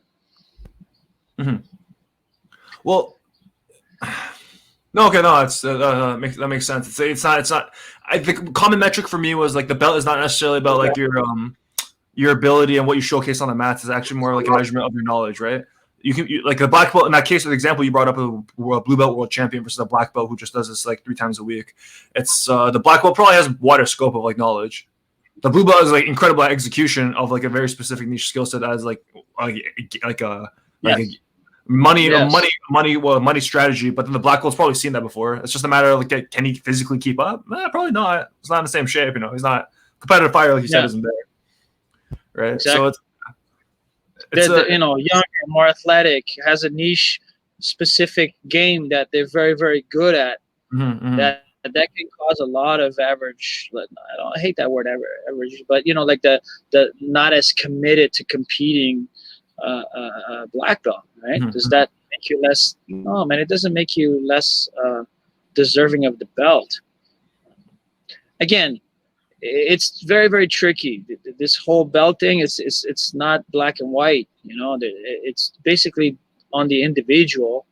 Well, no, okay, no, that makes sense. It's not. The common metric for me was like the belt is not necessarily about like your ability and what you showcase on the mats. Is actually more like a measurement of your knowledge, right? Like the black belt in that case, the example you brought up of a blue belt world champion versus a black belt who just does this like 3 times a week. It's the black belt probably has wider scope of like knowledge. The blue belt is like incredible execution of like a very specific niche skill set as money strategy. But then the black belt's probably seen that before. It's just a matter of like, can he physically keep up? Probably not. He's not in the same shape. He's not competitive fire like you said isn't there, right? Exactly. So it's younger, more athletic, has a niche specific game that they're very, very good at. That that can cause a lot of average. I hate that word average, but like the not as committed to competing black belt, right? Mhm. Does that make you less? No, man, it doesn't make you less deserving of the belt. Again, it's very, very tricky. This whole belt thing it's not black and white. It's basically on the individual.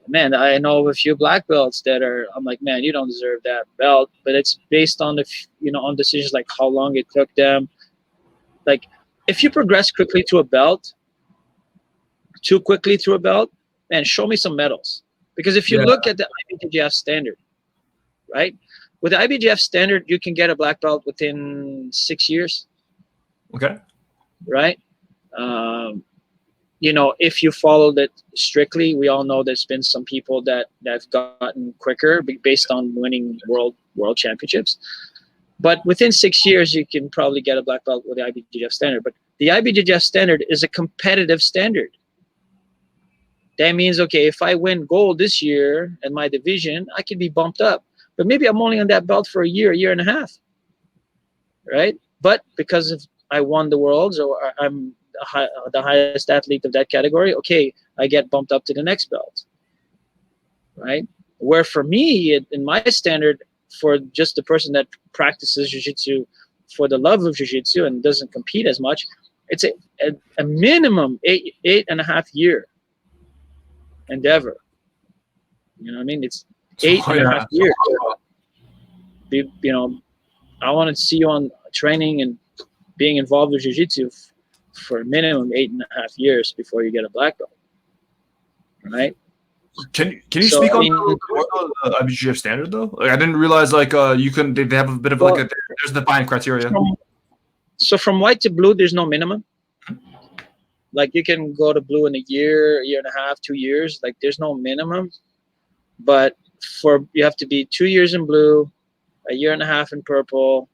Man, I know of a few black belts that I'm like, man, you don't deserve that belt. But it's based on on decisions like how long it took them. Like, if you progress quickly to a belt, too quickly through a belt, man, show me some medals. Because if you Yeah. look at the IBJJF standard, right? With the IBJJF standard, you can get a black belt within 6 years, Okay. right? If you followed it strictly, we all know there's been some people that have gotten quicker based on winning world championships. But within 6 years, you can probably get a black belt with the IBJJF standard. But the IBJJF standard is a competitive standard. That means, okay, if I win gold this year in my division, I can be bumped up. But maybe I'm only on that belt for a year and a half, right? But because if I won the worlds or I'm the highest athlete of that category, okay, I get bumped up to the next belt, right? Where for me, in my standard, for just the person that practices jiu-jitsu for the love of jiu-jitsu and doesn't compete as much, it's a minimum 8.5 year endeavor. You know what I mean? It's 8.5 years. I want to see you on training and being involved with jiu-jitsu for a minimum 8.5 years before you get a black belt, right? Can you speak on the IBJJF standard though? Like, I didn't realize you couldn't. They have a bit of there's defined criteria. So from white to blue, there's no minimum. Like you can go to blue in a year and a half, 2 years. Like there's no minimum, but you have to be 2 years in blue, a year and a half in purple,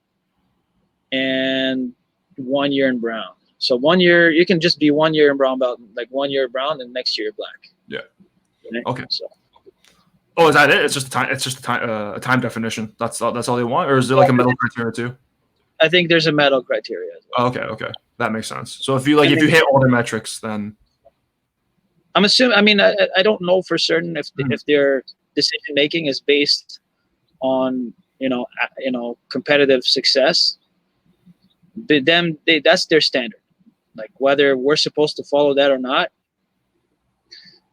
and 1 year in brown. So 1 year, you can just be 1 year in brown belt, like 1 year brown, and next year black. Yeah. Right? Okay. So. Oh, is that it? It's just a time definition. That's all they want, or is there like a medal criteria too? I think there's a medal criteria as well. Oh, okay, that makes sense. So if you hit all the metrics, then I'm assuming. I mean, I don't know for certain if their decision making is based on competitive success. But that's their standard. Like whether we're supposed to follow that or not,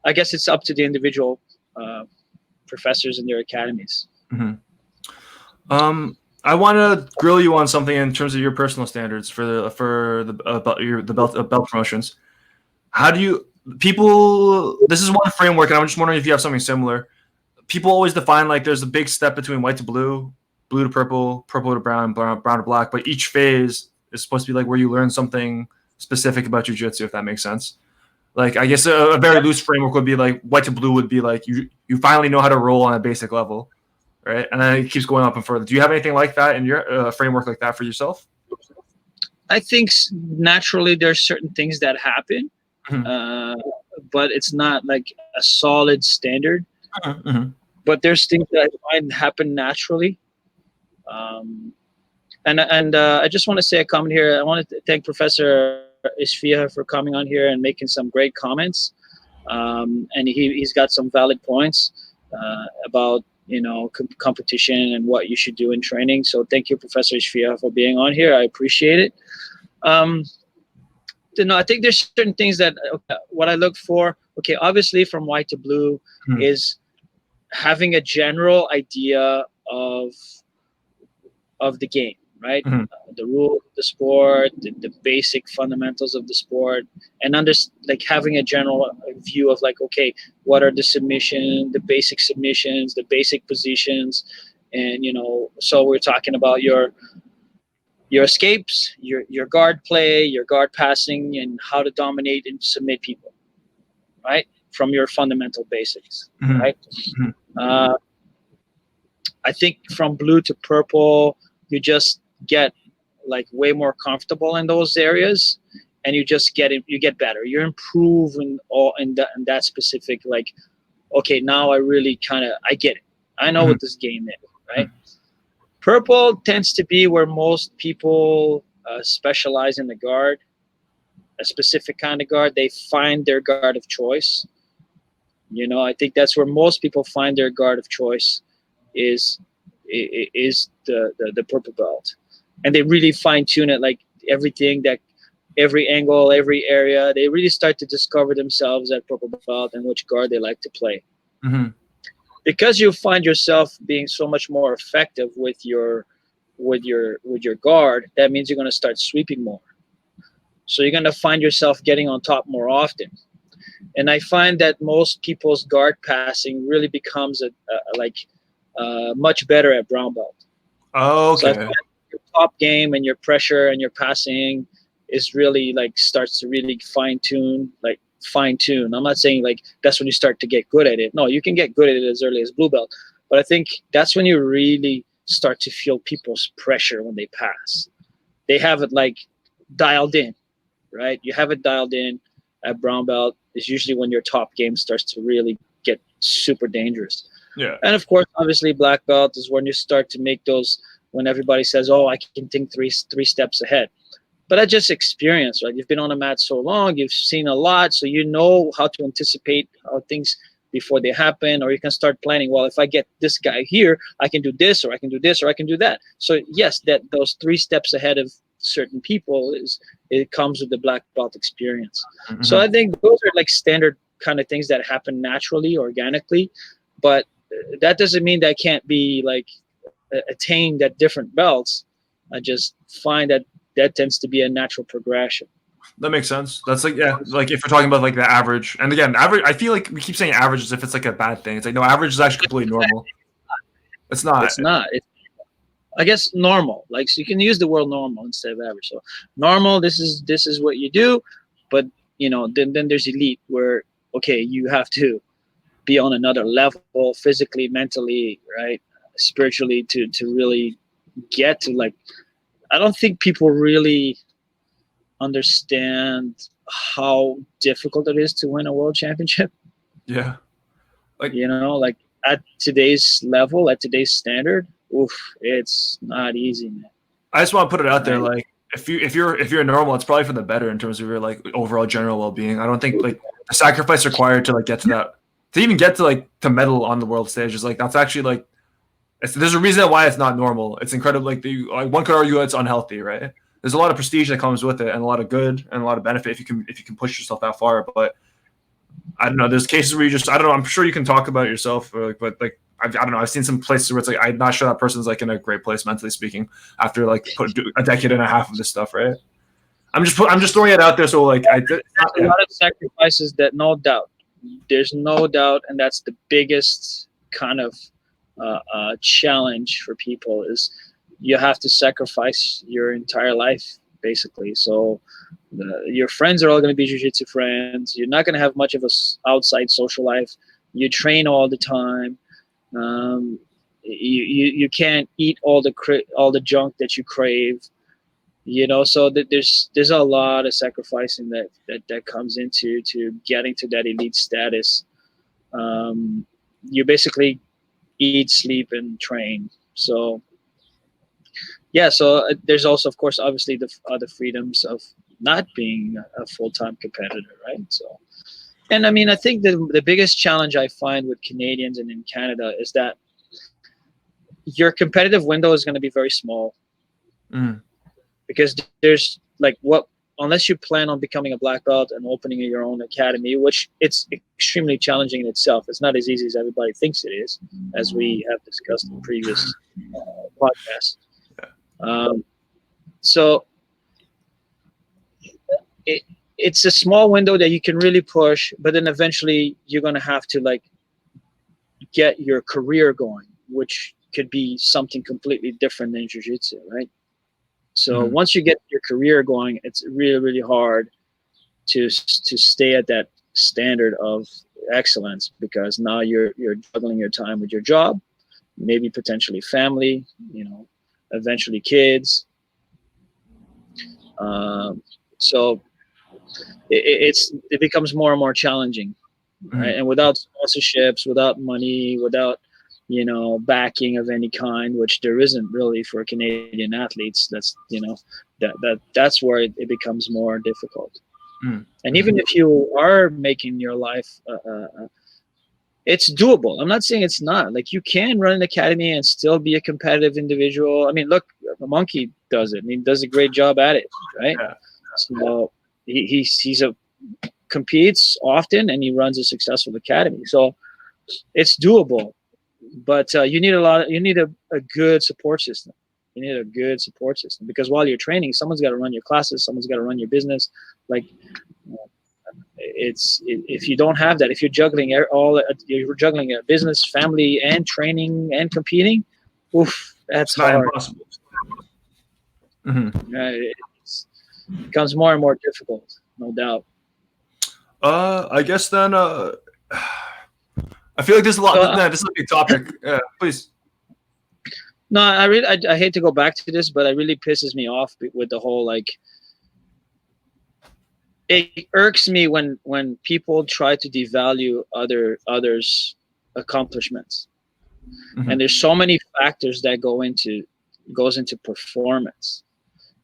I guess it's up to the individual professors in their academies. Mm-hmm. I want to grill you on something in terms of your personal standards for the belt promotions. How do you people? This is one framework, and I'm just wondering if you have something similar. People always define like there's a big step between white to blue, blue to purple, purple to brown, brown to black, but each phase is supposed to be like where you learn something specific about jiu-jitsu, if that makes sense. Like I guess a very loose framework would be like white to blue would be like you finally know how to roll on a basic level, right? And then it keeps going up and further. Do you have anything like that in your framework like that for yourself? I think naturally there's certain things that happen, but it's not like a solid standard. But there's things that I find happen naturally. And I just want to say a comment here. I want to thank Professor Ishfia for coming on here and making some great comments. And he's got some valid points about competition and what you should do in training. So thank you, Professor Ishfia, for being on here. I appreciate it. I think there's certain things that what I look for. Okay, obviously from white to blue is having a general idea of the game. Right, the rule of the sport, the basic fundamentals of the sport, and having a general view of like, okay, what are the basic submissions, the basic positions, and so we're talking about your escapes, your guard play, your guard passing, and how to dominate and submit people, right? From your fundamental basics, right? I think from blue to purple, you just get like way more comfortable in those areas, and you get better. You improve in that specific, like, okay, now I really I get it. I know what this game is, right? Purple tends to be where most people specialize in the guard, a specific kind of guard. They find their guard of choice. You know, I think that's where most people find their guard of choice is the purple belt, and they really fine tune it, like everything, that every angle, every area. They really start to discover themselves at purple belt and which guard they like to play. Mm-hmm. Because you find yourself being so much more effective with your guard, that means you're going to start sweeping more. So you're going to find yourself getting on top more often. And I find that most people's guard passing really becomes much better at brown belt. Oh, okay. So I find your top game and your pressure and your passing is really like starts to really fine tune. I'm not saying like that's when you start to get good at it. No, you can get good at it as early as blue belt, but I think that's when you really start to feel people's pressure when they pass. They have it like dialed in, right? You have it dialed in at brown belt is usually when your top game starts to really get super dangerous. Yeah. And of course, obviously, black belt is when you start to make those, when everybody says, oh, I can think three steps ahead. But that's just experience, right? You've been on a mat so long, you've seen a lot, so you know how to anticipate how things before they happen, or you can start planning, well, if I get this guy here, I can do this, or I can do this, or I can do that. So yes, that those 3 steps ahead of certain people it comes with the black belt experience. Mm-hmm. So I think those are like standard kind of things that happen naturally, organically, but that doesn't mean that can't be like attained at different belts. I just find that tends to be a natural progression. That makes sense. That's like, yeah, like if we're talking about like the average, and again, average, I feel like we keep saying average as if it's like a bad thing. It's like, no, average is actually completely normal. It's not. It's not. I guess normal. Like, so you can use the word normal instead of average. So normal, this is what you do, but you know, then there's elite where, okay, you have to be on another level physically, mentally, right, spiritually to really get to like. I don't think people really understand how difficult it is to win a world championship. Yeah. Like, you know, like at today's level, at today's standard, oof, it's not easy, man. I just want to put it out there, like if you're normal, it's probably for the better in terms of your like overall general well-being. I don't think like the sacrifice required to like get to that, to even get to like to medal on the world stage is like, that's actually like, there's a reason why it's not normal. It's incredible. Like one could argue it's unhealthy, right? There's a lot of prestige that comes with it, and a lot of good and a lot of benefit if you can push yourself that far. But I don't know. There's cases where you just, I don't know. I'm sure you can talk about it yourself, but like I don't know. I've seen some places where it's like, I'm not sure that person's like in a great place mentally speaking after like a decade and a half of this stuff, right? I'm just throwing it out there. So like, there's a lot of sacrifices that no doubt. There's no doubt, and that's the biggest kind of challenge for people is you have to sacrifice your entire life basically. So your friends are all going to be jiu-jitsu friends. You're not going to have much of a outside social life. You train all the time. You can't eat all the junk that you crave, you know. So there's a lot of sacrificing that comes into getting to that elite status. You basically eat, sleep, and train. So yeah, so there's also, of course, obviously the other freedoms of not being a full-time competitor, right? So, and I mean, I think the biggest challenge I find with Canadians and in Canada is that your competitive window is going to be very small. Because there's like unless you plan on becoming a black belt and opening your own academy, which it's extremely challenging in itself. It's not as easy as everybody thinks it is, as we have discussed in previous podcasts. So it's a small window that you can really push, but then eventually you're going to have to like get your career going, which could be something completely different than jiu-jitsu, right? So once you get your career going, it's really, really hard to stay at that standard of excellence, because now you're juggling your time with your job, maybe potentially family, you know, eventually kids. So it becomes more and more challenging, right? And without sponsorships, without money, without backing of any kind, which there isn't really for Canadian athletes. That's that's where it becomes more difficult. And even if you are making your life, it's doable. I'm not saying it's not. Like, you can run an academy and still be a competitive individual. I mean, look, the Monkey does it, and he does a great job at it, right? Yeah. So he's competes often, and he runs a successful academy. So it's doable, but you need a good support system. You need a good support system, because while you're training, someone's got to run your classes, someone's got to run your business. Like, if you don't have that, if you're juggling you're juggling a business, family, and training and competing, oof, that's It's not hard. impossible. It becomes more and more difficult, no doubt. I guess then. I feel like there's a lot. This is a big topic. Please. No, I hate to go back to this, but it really pisses me off with the whole, like, it irks me when people try to devalue others' accomplishments. And there's so many factors that goes into performance.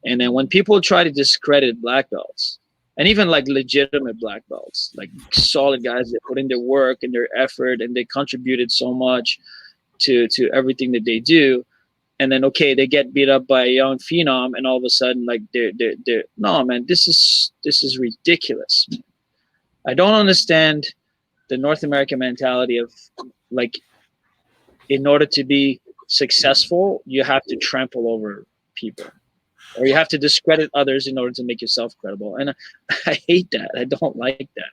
And then when people try to discredit black belts, and even like legitimate black belts, like solid guys that put in their work and their effort, and they contributed so much to everything that they do, and then they get beat up by a young phenom, and all of a sudden, like, they're no, man, this is ridiculous. I don't understand the North American mentality of, like, in order to be successful, you have to trample over people, or you have to discredit others in order to make yourself credible. And I hate that. I don't like that,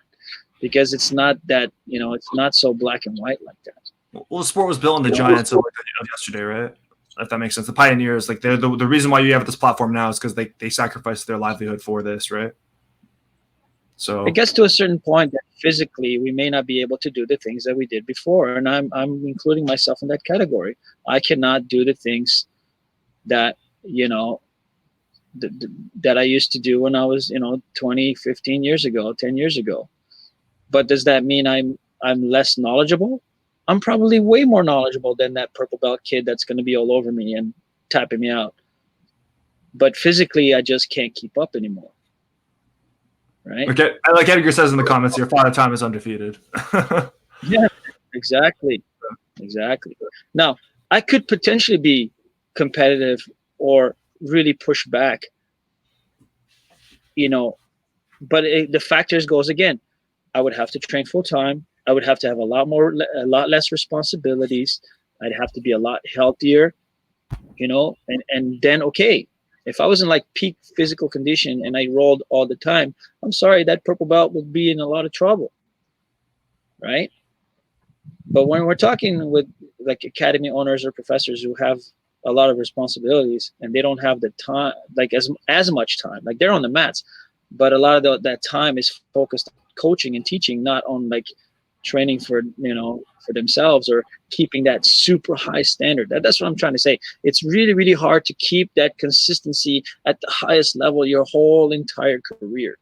because it's not that, it's not so black and white like that. Well, the sport was built on the giants of yesterday, right? If that makes sense. The pioneers, like, they're the reason why you have this platform now is because they sacrificed their livelihood for this, right? So it gets to a certain point that physically we may not be able to do the things that we did before, and I'm including myself in that category. I cannot do the things that that I used to do when I was 20, 15 years ago, 10 years ago. But does that mean I'm less knowledgeable? I'm probably way more knowledgeable than that purple belt kid that's going to be all over me and tapping me out. But physically, I just can't keep up anymore. Right? Okay, like Edgar says in the comments here, Father Time is undefeated. Yeah, exactly. Now, I could potentially be competitive or really push back, but the factors goes again. I would have to train full time. I would have to have a lot less responsibilities. I'd have to be a lot healthier, and then, if I was in like peak physical condition and I rolled all the time, I'm sorry, that purple belt would be in a lot of trouble. Right? But when we're talking with like academy owners or professors who have a lot of responsibilities and they don't have the time, like as much time, like they're on the mats, but a lot of that time is focused on coaching and teaching, not on like training for themselves or keeping that super high standard. That's what I'm trying to say. It's really, really hard to keep that consistency at the highest level your whole entire career.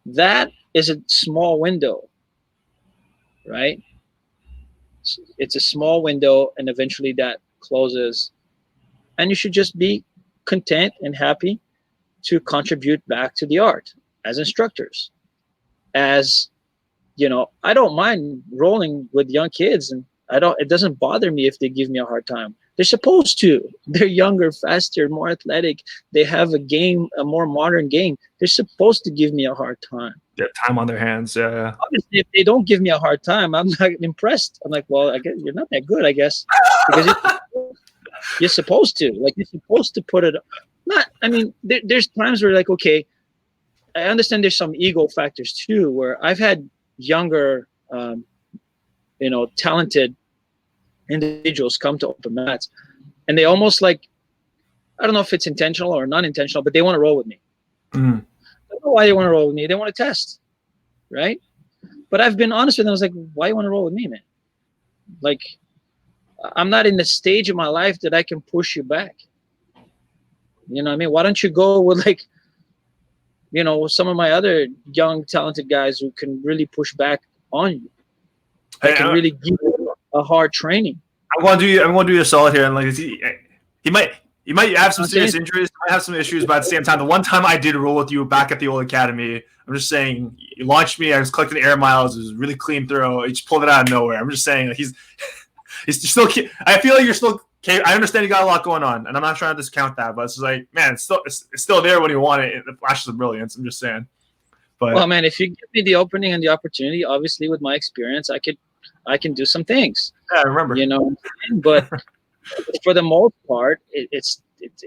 That is a small window, right? It's a small window, and eventually that closes, and you should just be content and happy to contribute back to the art as instructors. As I don't mind rolling with young kids, and it doesn't bother me if they give me a hard time. They're supposed to. They're younger, faster, more athletic. They have a more modern game. They're supposed to give me a hard time. They have time on their hands. Yeah. Obviously, if they don't give me a hard time, I'm not impressed. I'm like, well, I guess you're not that good, I guess, because you're supposed to. Like, you're supposed to put it. There's times where, like, okay, I understand there's some ego factors too, where I've had younger, talented individuals come to open mats, and they almost, like, I don't know if it's intentional or non-intentional, but they want to roll with me. I don't know why they want to roll with me. They want to test, right? But I've been honest with them. I was like, why you want to roll with me, man? Like, I'm not in the stage of my life that I can push you back. You know what I mean? Why don't you go with, like, some of my other young, talented guys who can really push back on you. I can really give you a hard training. I'm going to do you a solid here, and like he might have some serious injuries, might have some issues, but at the same time, the one time I did roll with you back at the old academy, I'm just saying you launched me. I was collecting air miles. It was a really clean throw. You just pulled it out of nowhere. I'm just saying like, he's still. I feel like you're still. I understand you got a lot going on, and I'm not trying to discount that, but it's like, man, it's still there when you want it. The flashes of brilliance. I'm just saying. But well, man, if you give me the opening and the opportunity, obviously with my experience, I can do some things. Yeah, I remember. You know, but for the most part, it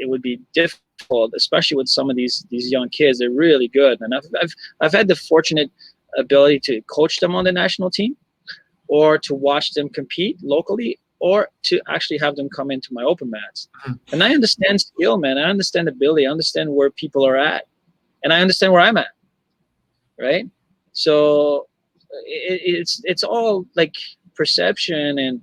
would be difficult, especially with some of these young kids. They're really good, and I've had the fortunate ability to coach them on the national team, or to watch them compete locally, or to actually have them come into my open mats. And I understand skill, man. I understand ability. I understand where people are at, and I understand where I'm at. Right? So it's all like perception,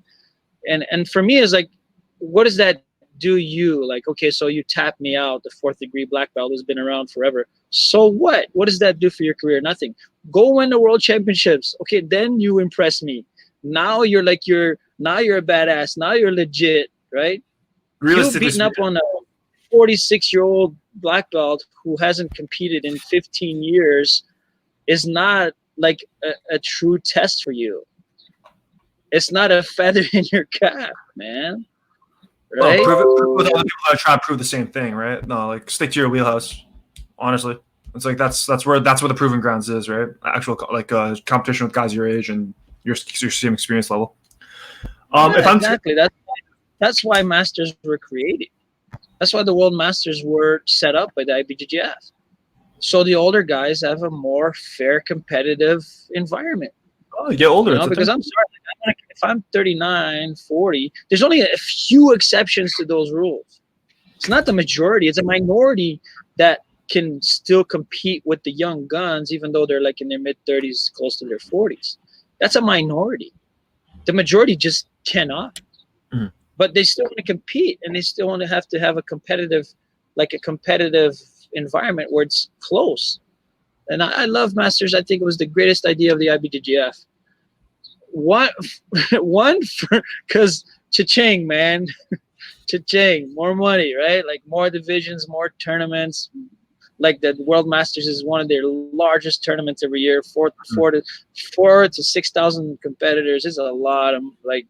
and for me, it's like, what does that do you? Like, okay, so you tap me out, the 4th degree black belt has been around forever. So what? What does that do for your career? Nothing. Go win the world championships. Okay, then you impress me. Now you're a badass. Now you're legit, right? You beating up on a 46-year-old black belt who hasn't competed in 15 years is not like a true test for you. It's not a feather in your cap, man. Right? Well, prove it with other people that are trying to prove the same thing, right? No, like stick to your wheelhouse. Honestly, it's like that's where the proving grounds is, right? Actual like competition with guys your age and your same experience level. Exactly. That's why Masters were created. That's why the World Masters were set up by the IBJJF. So the older guys have a more fair, competitive environment. Oh, you get older. You know, because I'm sorry, if I'm 39, 40, there's only a few exceptions to those rules. It's not the majority. It's a minority that can still compete with the young guns, even though they're like in their mid-30s, close to their 40s. That's a minority. The majority just cannot. Mm. But they still want to compete, and they still want to have a competitive environment where it's close. And I love Masters. I think it was the greatest idea of the IBJJF. One because cha-ching, man. Cha-ching, more money, right? Like more divisions, more tournaments. Like the World Masters is one of their largest tournaments every year. 4,000 to 6,000 competitors is a lot of like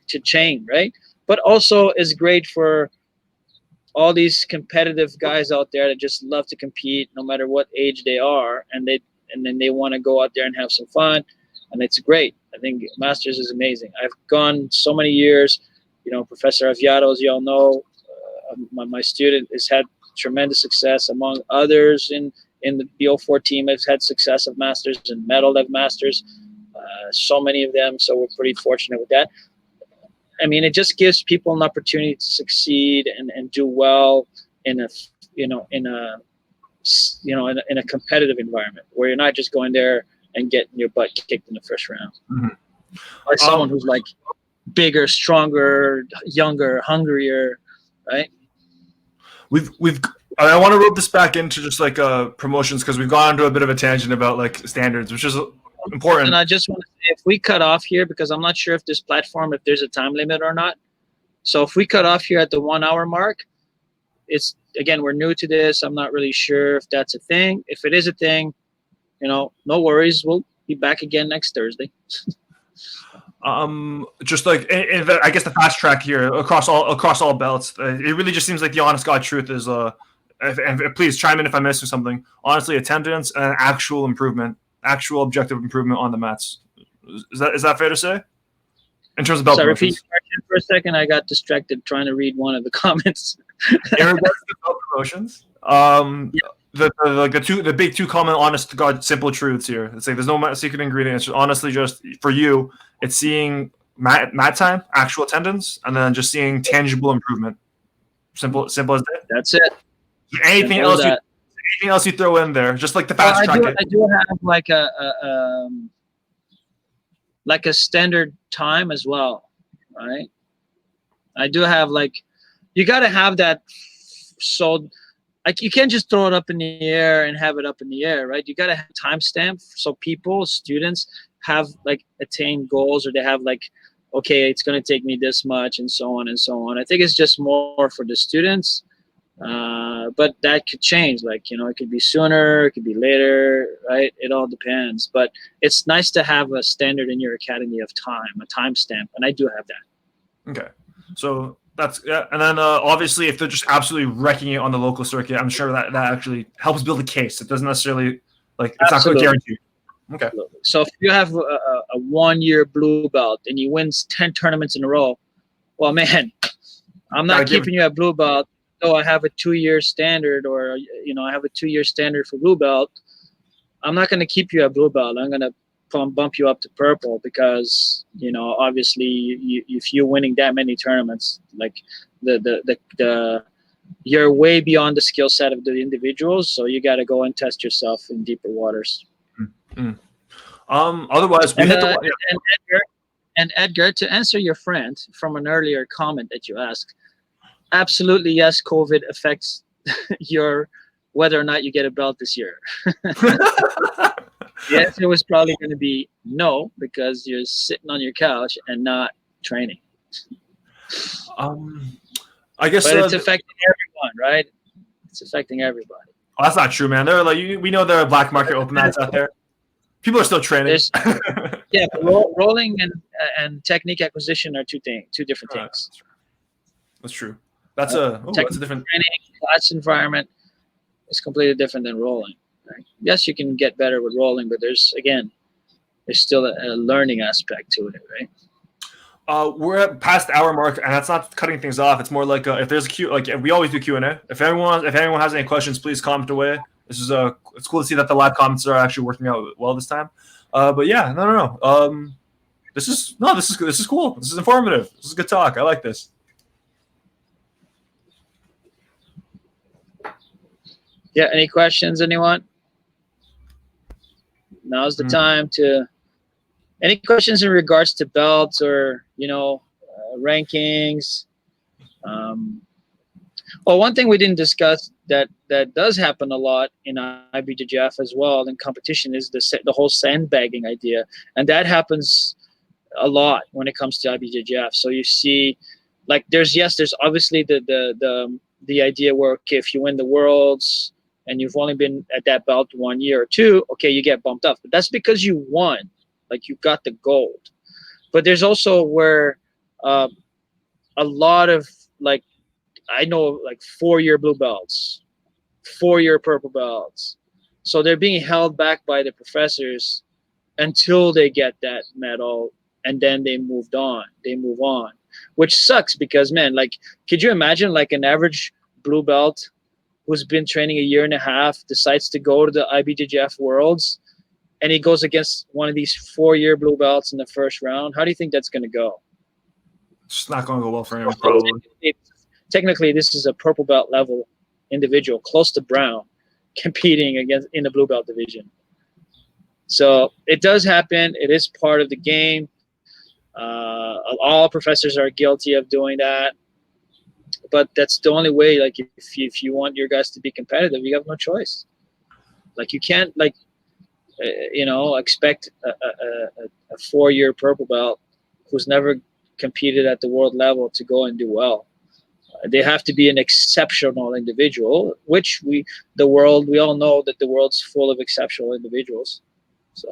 cha-ching, right? But also is great for all these competitive guys out there that just love to compete no matter what age they are, and then they want to go out there and have some fun, and it's great. I think Masters is amazing. I've gone so many years. You know, Professor Aviato, as you all know, my student has had tremendous success, among others in the BO4 team has had success of Masters and medal of Masters. So many of them, so we're pretty fortunate with that. I mean, it just gives people an opportunity to succeed and do well in a competitive environment where you're not just going there and getting your butt kicked in the first round. Mm-hmm. Like someone who's like bigger, stronger, younger, hungrier, right? I want to rope this back into just like promotions, because we've gone into a bit of a tangent about like standards, which is important. And I just want to say, if we cut off here, because I'm not sure if this platform, if there's a time limit or not. So if we cut off here at the 1 hour mark, it's, again, we're new to this. I'm not really sure if that's a thing. If it is a thing, no worries. We'll be back again next Thursday. Just like I guess the fast track here across all belts, it really just seems like the honest God truth is and please chime in if I'm missing something. Honestly, attendance and actual objective improvement on the mats. Is that fair to say? In terms of belt promotions. Repeat your question for a second. I got distracted trying to read one of the comments. In regards to belt promotions, the big two common honest to God simple truths here. It's like there's no secret ingredient. It's just, honestly, just for you, it's seeing mat time, actual attendance, and then just seeing tangible improvement. Simple as that. That's it. Anything else you throw in there, just like the fast track. I do have like a standard time as well, right? I do have you got to have that. So you can't just throw it up in the air and have it up in the air, right? You got to have a timestamp so students have attained goals, or they have okay, it's going to take me this much, and so on and so on. I think it's just more for the students, but that could change. Like, it could be sooner, it could be later, right? It all depends. But it's nice to have a standard in your academy of time, a timestamp, and I do have that. Okay, so that's and then obviously if they're just absolutely wrecking it on the local circuit, I'm sure that actually helps build a case. It doesn't necessarily it's Absolutely. not guaranteed. Okay. So if you have a 1-year blue belt and you win 10 tournaments in a row, well, man, I'm not keeping you at blue belt. So I have a 2-year standard, or I have a 2-year standard for blue belt. I'm not going to keep you at blue belt. I'm going to bump you up to purple because obviously if you're winning that many tournaments, like you're way beyond the skill set of the individuals. So you got to go and test yourself in deeper waters. Mm-hmm. Otherwise, we hit the and Edgar, to answer your friend from an earlier comment that you asked, absolutely yes, COVID affects your whether or not you get a belt this year. The answer was probably going to be no, because you're sitting on your couch and not training. I guess, but it's affecting everyone, right? It's affecting everybody. Oh, that's not true, man. There are we know there are black market open mats out there. People are still training. Yeah, rolling and technique acquisition are two different things. That's true. That's a different training. Class environment is completely different than rolling. Right? Yes, you can get better with rolling, but there's still a learning aspect to it, right? We're at past hour mark, and that's not cutting things off. It's more like if there's a Q, like we always do Q&A. If anyone has any questions, please comment away. This is it's cool to see that the live comments are actually working out well this time. But yeah, no. This is cool. This is informative. This is a good talk. I like this. Yeah. Any questions, anyone? Now's the time to. Any questions in regards to belts or rankings? Well, one thing we didn't discuss that does happen a lot in IBJJF as well in competition is the whole sandbagging idea, and that happens a lot when it comes to IBJJF. So you see, like there's obviously the idea where, okay, if you win the worlds and you've only been at that belt 1 year or 2, okay, you get bumped up, but that's because you won, like you got the gold. But there's also where a lot of I know 4-year blue belts, 4-year purple belts. So they're being held back by the professors until they get that medal, and then they move on, which sucks because, man, could you imagine an average blue belt who's been training a year and a half decides to go to the IBJJF Worlds and he goes against one of these 4-year blue belts in the first round? How do you think that's going to go? It's not going to go well for him, probably. Technically, this is a purple belt level individual, close to brown, competing in the blue belt division. So it does happen. It is part of the game. All professors are guilty of doing that. But that's the only way. If you want your guys to be competitive, you have no choice. You can't expect a 4-year purple belt who's never competed at the world level to go and do well. They have to be an exceptional individual, which we all know that the world's full of exceptional individuals. So,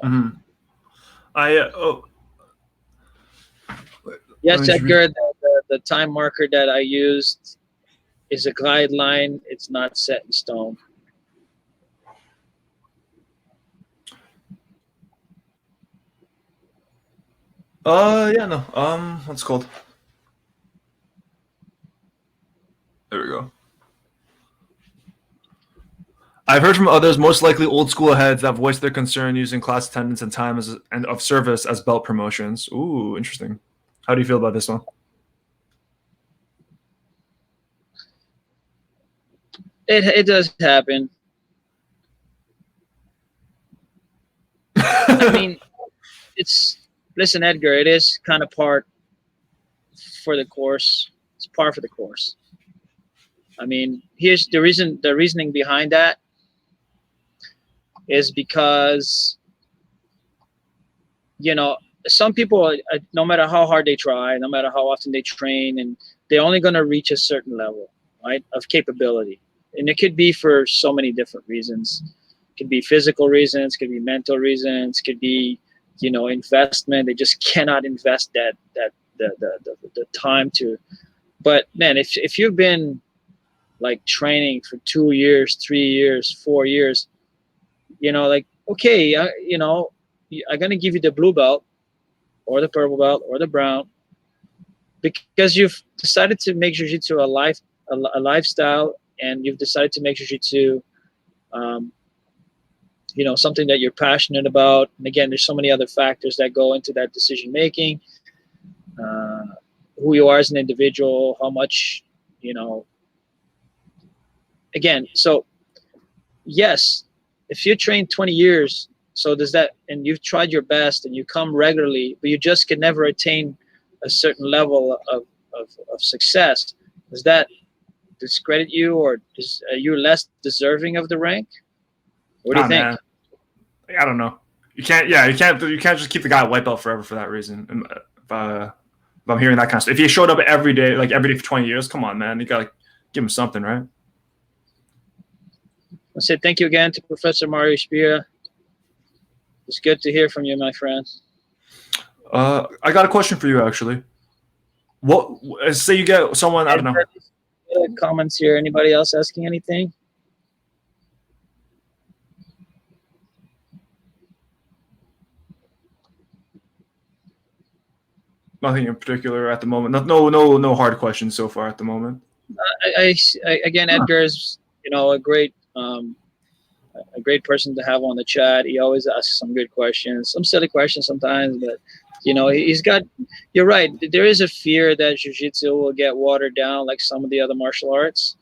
yes, Edgar, the time marker that I used is a guideline. It's not set in stone. Yeah, no. What's it called? There we go. I've heard from others, most likely old school heads, that voiced their concern using class attendance and time and of service as belt promotions. Ooh, interesting. How do you feel about this one? It does happen. I mean, listen, Edgar, it is kind of part for the course. It's par for the course. I mean, here's the reasoning behind that is because, some people, no matter how hard they try, no matter how often they train, and they're only going to reach a certain level, right, of capability. And it could be for so many different reasons. It could be physical reasons, could be mental reasons, could be, investment. They just cannot invest the time to. But man, if you've been like training for 2 years, 3 years, 4 years, like, okay, I'm gonna give you the blue belt or the purple belt or the brown, because you've decided to make jiu-jitsu a lifestyle, and you've decided to make jiu-jitsu something that you're passionate about. And again, there's so many other factors that go into that decision making, who you are as an individual, how much, again, so yes, if you train 20 years, so does that, and you've tried your best and you come regularly, but you just can never attain a certain level of success, does that discredit you, or are you less deserving of the rank? What do you think? Man. I don't know. You can't just keep the guy at white belt forever for that reason. If I'm hearing that kind of stuff. If he showed up every day for 20 years, come on, man. You got to give him something, right? I say thank you again to Professor Mario Spira. It's good to hear from you, my friend. I got a question for you, actually. What? Say you get someone, I don't know. Comments here. Anybody else asking anything? Nothing in particular at the moment. No hard questions so far at the moment. I again, Edgar is a great person to have on the chat. He always asks some good questions, some silly questions sometimes, but he's got. You're right. There is a fear that jiu-jitsu will get watered down like some of the other martial arts,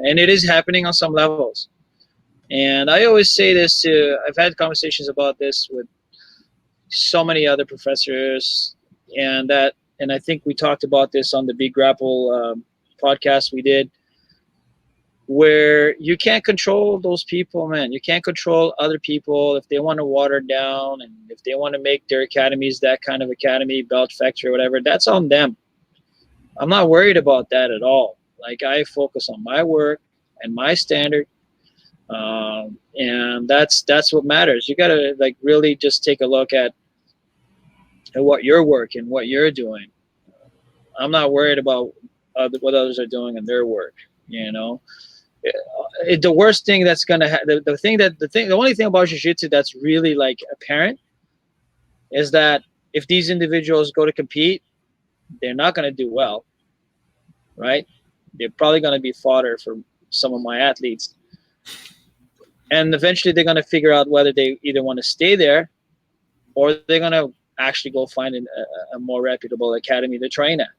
and it is happening on some levels. And I always say this I've had conversations about this with so many other professors, and I think we talked about this on the Big Grapple podcast we did, where you can't control those people, man. You can't control other people if they want to water down, and if they want to make their academies that kind of academy, belt factory, whatever, that's on them. I'm not worried about that at all. Like, I focus on my work and my standard, and that's what matters. You gotta really just take a look at what your work and what you're doing. I'm not worried about what others are doing in their work. The worst thing that's gonna the only thing about jiu-jitsu that's really apparent is that if these individuals go to compete, they're not gonna do well, right? They're probably gonna be fodder for some of my athletes, and eventually they're gonna figure out whether they either want to stay there or they're gonna actually go find a more reputable academy to train at,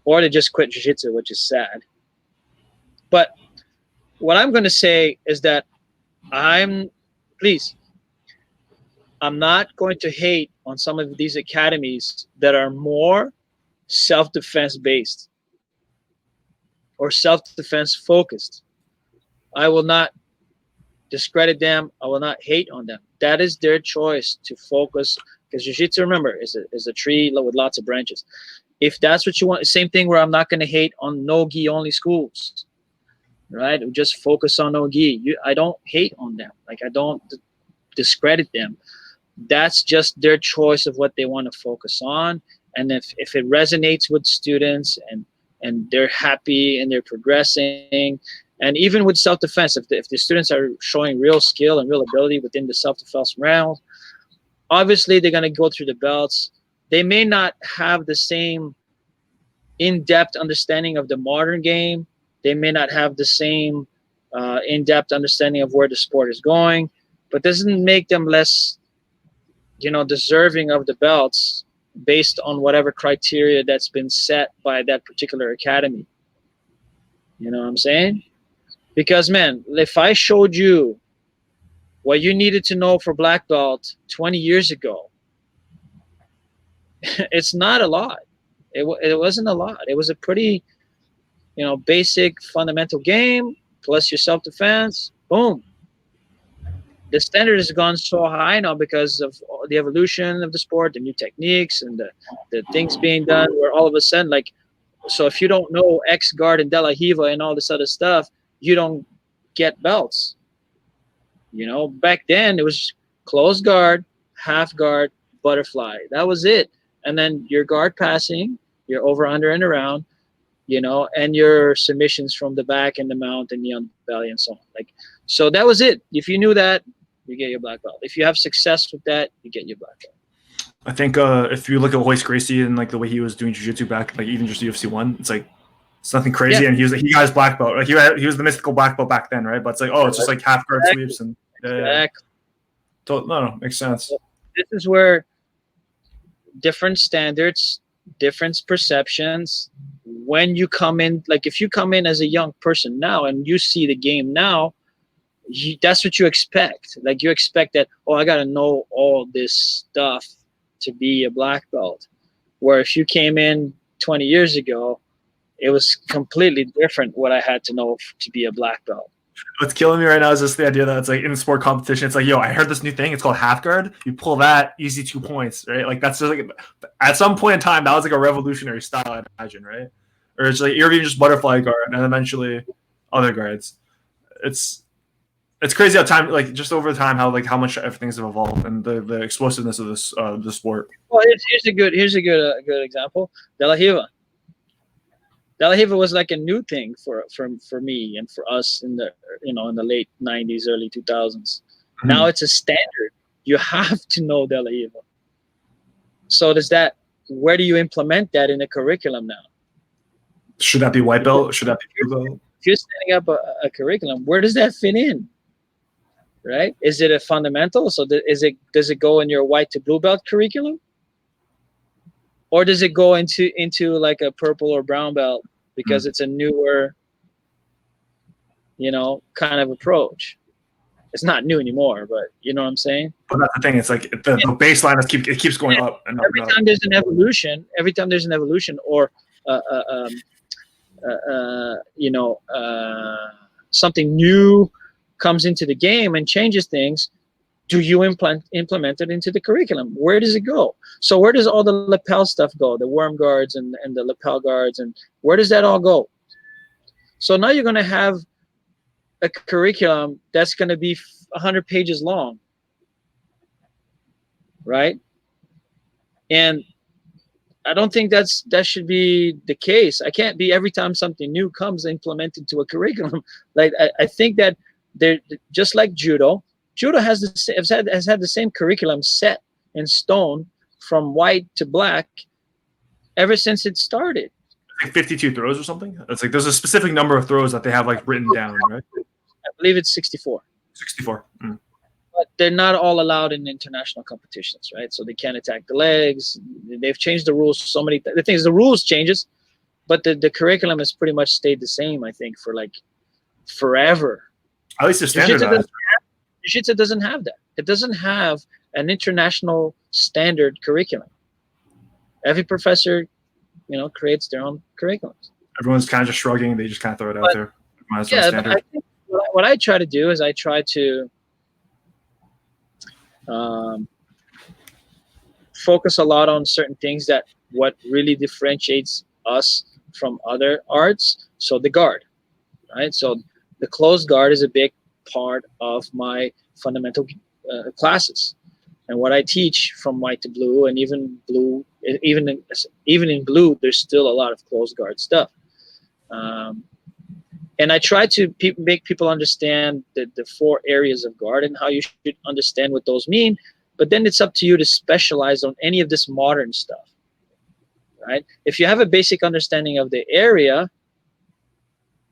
or to just quit jiu-jitsu, which is sad. But what I'm going to say is that I'm not going to hate on some of these academies that are more self-defense based or self-defense focused. I will not discredit them. I will not hate on them. That is their choice to focus, because jiu-jitsu, remember, is a tree with lots of branches. If that's what you want, same thing where I'm not going to hate on no-gi only schools, right? Just focus on no-gi. I don't hate on them. I don't discredit them. That's just their choice of what they want to focus on. And if it resonates with students and they're happy and they're progressing, and even with self-defense, if the students are showing real skill and real ability within the self-defense realm, obviously they're going to go through the belts. They may not have the same in-depth understanding of the modern game. They may not have the same in-depth understanding of where the sport is going, but doesn't make them less, deserving of the belts based on whatever criteria that's been set by that particular academy. You know what I'm saying? Because, man, if I showed you what you needed to know for black belt 20 years ago, it's not a lot. It wasn't a lot. It was a pretty, basic fundamental game plus your self-defense. Boom. the standard has gone so high now because of the evolution of the sport, the new techniques, and the things being done. Where all of a sudden, like, so if you don't know X guard and De La Riva and all this other stuff, you don't get belts. Back then it was closed guard, half guard, butterfly. That was it. And then your guard passing, your over, under, and around, and your submissions from the back and the mount and the underbelly and so on. Like, so that was it. If you knew that, you get your black belt. If you have success with that, you get your black belt. I think if you look at Royce Gracie and like the way he was doing jiu-jitsu back, like even just UFC 1, it's like it's nothing crazy. Yeah. And he got his black belt. Like he was the mythical black belt back then, right? But it's like, oh, it's just like half guard sweeps and exactly. No, makes sense. So this is where different standards, different perceptions. When you come in, like if you come in as a young person now and you see the game now, that's what you expect. Like you expect that, oh, I got to know all this stuff to be a black belt. Where if you came in 20 years ago, it was completely different what I had to know to be a black belt. What's killing me right now is just the idea that it's like in sport competition, it's like, yo, I heard this new thing. It's called half guard. You pull that, easy 2 points, right? Like that's just like at some point in time, that was like a revolutionary style, I'd imagine, right? Or it's like you're even just butterfly guard and eventually other guards. It's crazy how time, like just over time, how much everything's evolved and the explosiveness of this the sport. Well, here's a good example. De La Riva. De La Riva was like a new thing for me and for us in the in the late 90s, early 2000s. Mm-hmm. Now it's a standard. You have to know De La Riva. So where do you implement that in a curriculum now? Should that be white belt? Should that be blue belt? If you're setting up a curriculum, where does that fit in? Right? Is it a fundamental? So does it go in your white to blue belt curriculum? Or does it go into like a purple or brown belt because it's a newer, kind of approach? It's not new anymore, but you know what I'm saying? But that's the thing. It's like the baseline keeps going up. And every time there's an evolution, or something new comes into the game and changes things, do you implement it into the curriculum? Where does it go? So where does all the lapel stuff go? The worm guards and the lapel guards, and where does that all go? So now you're going to have a curriculum that's going to be 100 pages long, right? And I don't think that should be the case. I can't be every time something new comes implemented to a curriculum. Like I think that they're just like judo. Judo has had the same curriculum set in stone from white to black ever since it started. Like 52 throws or something? It's like there's a specific number of throws that they have like written down, right? I believe it's 64. 64. Mm. But they're not all allowed in international competitions, right? So they can't attack the legs. They've changed the rules so many times. The thing is, the rules changes, but the curriculum has pretty much stayed the same, I think, for like forever. At least it's standardized. Jiu-Jitsu doesn't have that. It doesn't have an international standard curriculum. Every professor, creates their own curriculums. Everyone's kind of just shrugging. They just kind of throw it out there. Yeah, but I think what I try to do is I try to focus a lot on certain things that what really differentiates us from other arts. So the guard, right? So the closed guard is a big part of my fundamental classes, and what I teach from white to blue, and even blue, even in blue, there's still a lot of closed guard stuff. And I try to make people understand the 4 areas of guard and how you should understand what those mean. But then it's up to you to specialize on any of this modern stuff, right? If you have a basic understanding of the area,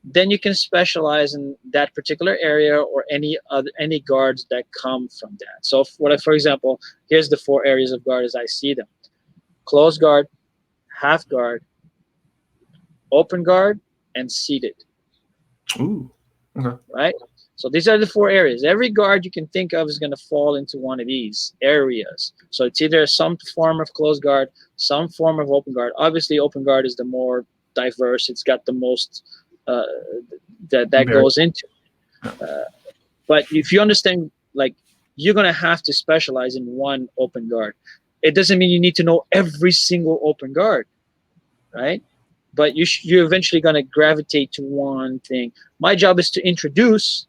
then you can specialize in that particular area or any guards that come from that. So for example, here's the 4 areas of guard as I see them: closed guard, half guard, open guard, and seated. Ooh, okay. Right? So these are the 4 areas. Every guard you can think of is going to fall into one of these areas. So it's either some form of closed guard, some form of open guard. Obviously, open guard is the more diverse. It's got the most that goes into. But if you understand like you're going to have to specialize in one open guard. It doesn't mean you need to know every single open guard, right? But you're eventually going to gravitate to one thing. My job is to introduce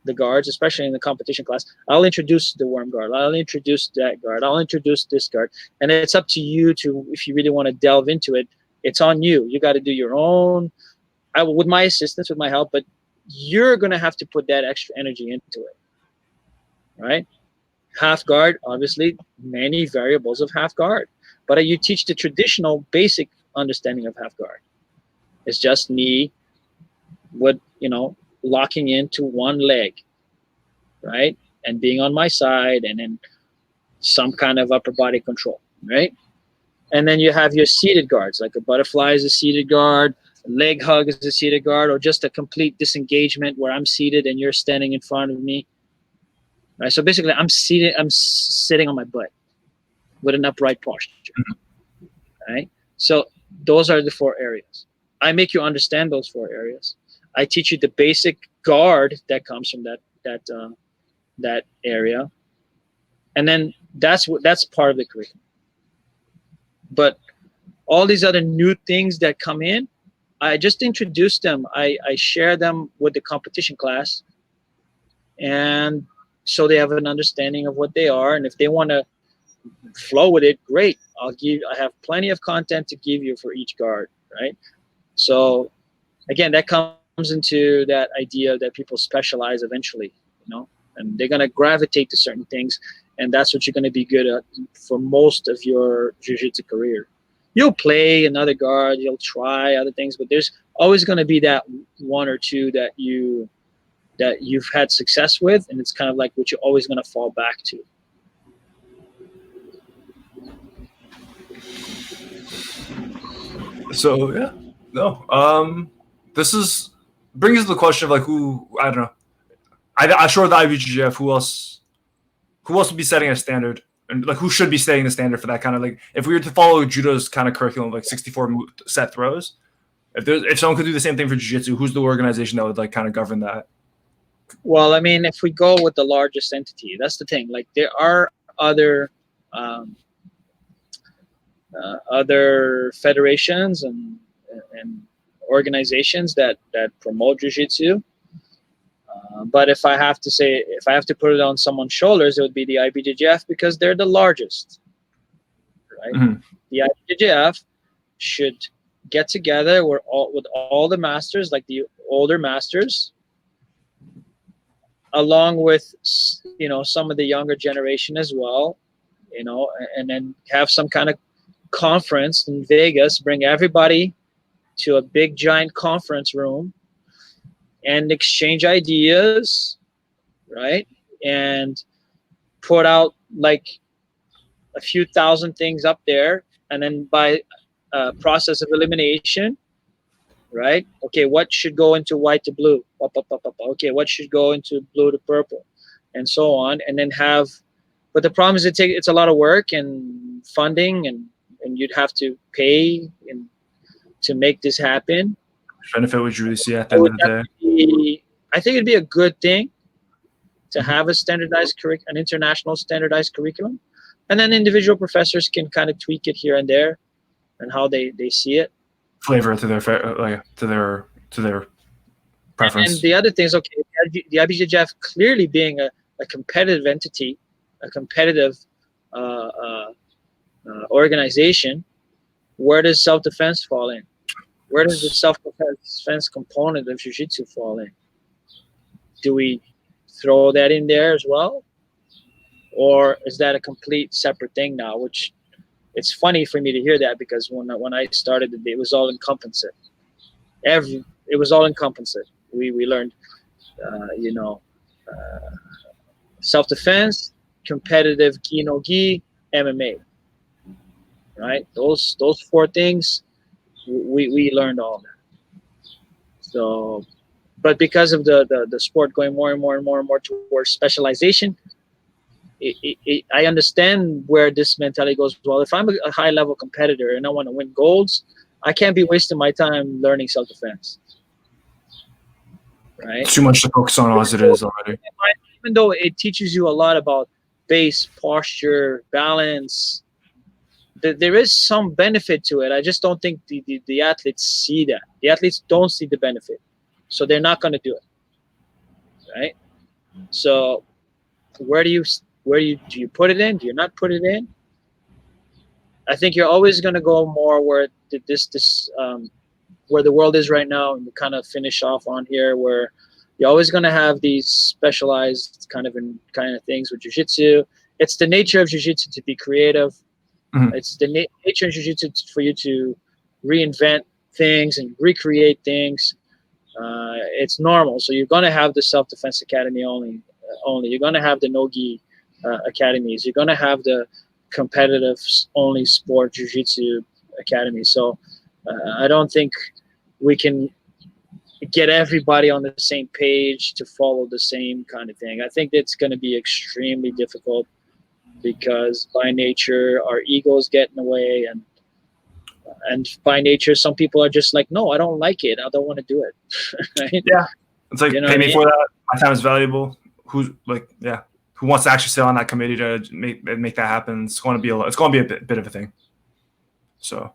the guards, especially in the competition class. I'll introduce the worm guard. I'll introduce that guard. I'll introduce this guard. And it's up to you to, if you really want to delve into it, it's on you. You got to do your own, with my assistance, with my help, but you're going to have to put that extra energy into it, right? Half guard, obviously, many variables of half guard. But you teach the traditional basic understanding of half guard. It's just me with, locking into one leg, right? And being on my side, and then some kind of upper body control, right? And then you have your seated guards, like a butterfly is a seated guard, a leg hug is a seated guard, or just a complete disengagement where I'm seated and you're standing in front of me, right? So basically I'm sitting on my butt with an upright posture, right? So those are the 4 areas. I make you understand those 4 areas. I teach you the basic guard that comes from that area, and then that's part of the curriculum. But all these other new things that come in, I just introduce them. I share them with the competition class, and so they have an understanding of what they are. And if they want to flow with it, great. I have plenty of content to give you for each guard, right? So again, that comes into that idea that people specialize eventually, and they're going to gravitate to certain things, and that's what you're going to be good at for most of your jiu-jitsu career. You'll play another guard, you'll try other things, but there's always going to be that 1 or 2 that you've had success with, and it's kind of like what you're always going to fall back to. So yeah, no. This brings us to the question of like who, I don't know. I'm sure the IBJJF, who else would be setting a standard, and like who should be setting the standard for that kind of, like, if we were to follow judo's kind of curriculum, like 64 set throws, if someone could do the same thing for jiu-jitsu, who's the organization that would like kind of govern that? Well, I mean, if we go with the largest entity, that's the thing. Like, there are other federations and organizations that promote jiu-jitsu. But if I have to put it on someone's shoulders, it would be the IBJJF, because they're the largest, right? Mm-hmm. The IBJJF should get together with all the masters, like the older masters, along with some of the younger generation as well, and then have some kind of conference in Vegas, bring everybody to a big giant conference room and exchange ideas, right? And put out like a few thousand things up there, and then by process of elimination, right? Okay, what should go into white to blue? Okay, what should go into blue to purple, and so on. And then but the problem is it's a lot of work and funding, and you'd have to pay to make this happen. Benefit would you really see at the end of the day? I think it'd be a good thing to have an international standardized curriculum, and then individual professors can kind of tweak it here and there, and how they see it. Flavor to their preference. And the other thing is, okay, the IBJJF clearly being a competitive entity, a competitive organization, where does self-defense fall in? Where does the self-defense component of jiu-jitsu fall in? Do we throw that in there as well? Or is that a complete separate thing now? Which, it's funny for me to hear that, because when I started, it was all encompassing. It was all encompassing. We learned, self-defense, competitive gi no gi, MMA. Right? Those 4 things, we learned all that. So, but because of the sport going more and more and more and more towards specialization, I understand where this mentality goes. Well, if I'm a high level competitor and I want to win golds, I can't be wasting my time learning self-defense. Right? Too much to focus on as it is already. even though it teaches you a lot about base, posture, balance, there is some benefit to it. I just don't think the athletes see that. The athletes don't see the benefit, so they're not going to do it, right? So where do you do you put it in? Do you not put it in? I think you're always going to go more where where the world is right now, and we kind of finish off on here where you're always going to have these specialized kind of things with jiu-jitsu. It's the nature of jiu-jitsu to be creative. Mhm. It's the nature of jiu-jitsu for you to reinvent things and recreate things. It's normal. So you're going to have the self-defense academy only. You're going to have the no-gi academies. You're going to have the competitive only sport jiu-jitsu academy. So I don't think we can get everybody on the same page to follow the same kind of thing. I think it's going to be extremely difficult because by nature our egos get in the way, and by nature some people are just like, no, I don't like it, I don't want to do it. Right? Yeah, it's like, You know pay what I me mean? for that. My time is valuable. Who's like, yeah, who wants to actually sit on that committee to make that happen? It's going to be a bit of a thing. So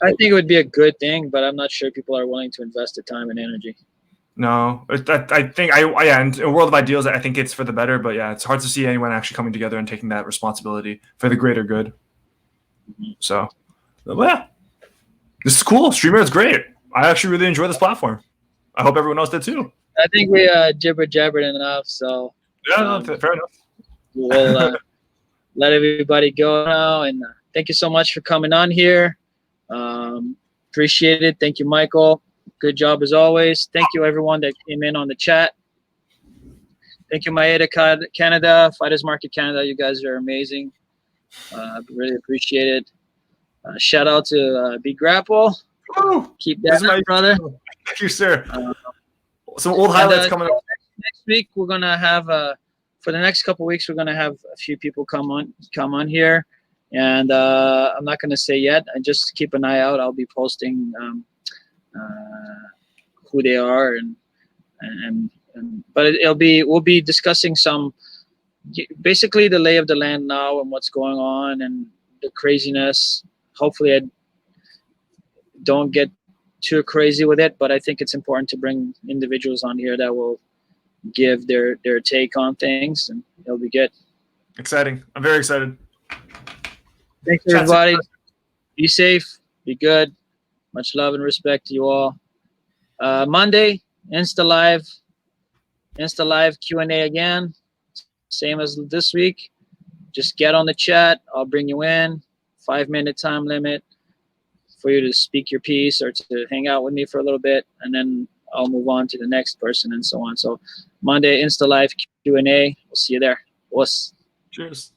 I think it would be a good thing, but I'm not sure people are willing to invest the time and energy. no, I think yeah, in a world of ideals, I think it's for the better. But yeah, it's hard to see anyone actually coming together and taking that responsibility for the greater good. So, well, yeah, this is cool. Streamer is great. I actually really enjoy this platform. I hope everyone else did too. I think we jabbered enough, so Yeah, no, fair enough. we'll let everybody go now. And thank you so much for coming on here. Appreciate it. Thank you, Michael. Good job as always. Thank you, everyone that came in on the chat. Thank you, Maeda Canada, Fighters Market Canada. You guys are amazing. Really appreciate it. Shout out to B Grapple. Woo! Keep that up, brother. Thank you, sir. Some old highlights coming up. Next week we're gonna have for the next couple weeks we're gonna have a few people come on here, and I'm not gonna say yet. And just keep an eye out. I'll be posting who they are and but we'll be discussing some basically the lay of the land now and what's going on and the craziness. Hopefully I don't get too crazy with it, but I think it's important to bring individuals on here that will give their take on things, and it'll be good. Exciting. I'm very excited. Thanks, everybody. Be safe. Be good. Much love and respect to you all. Monday, Insta Live Q&A again. Same as this week. Just get on the chat. I'll bring you in. 5-minute time limit for you to speak your piece or to hang out with me for a little bit, and then I'll move on to the next person and so on. So Monday, Insta Live Q&A. We'll see you there. Cheers.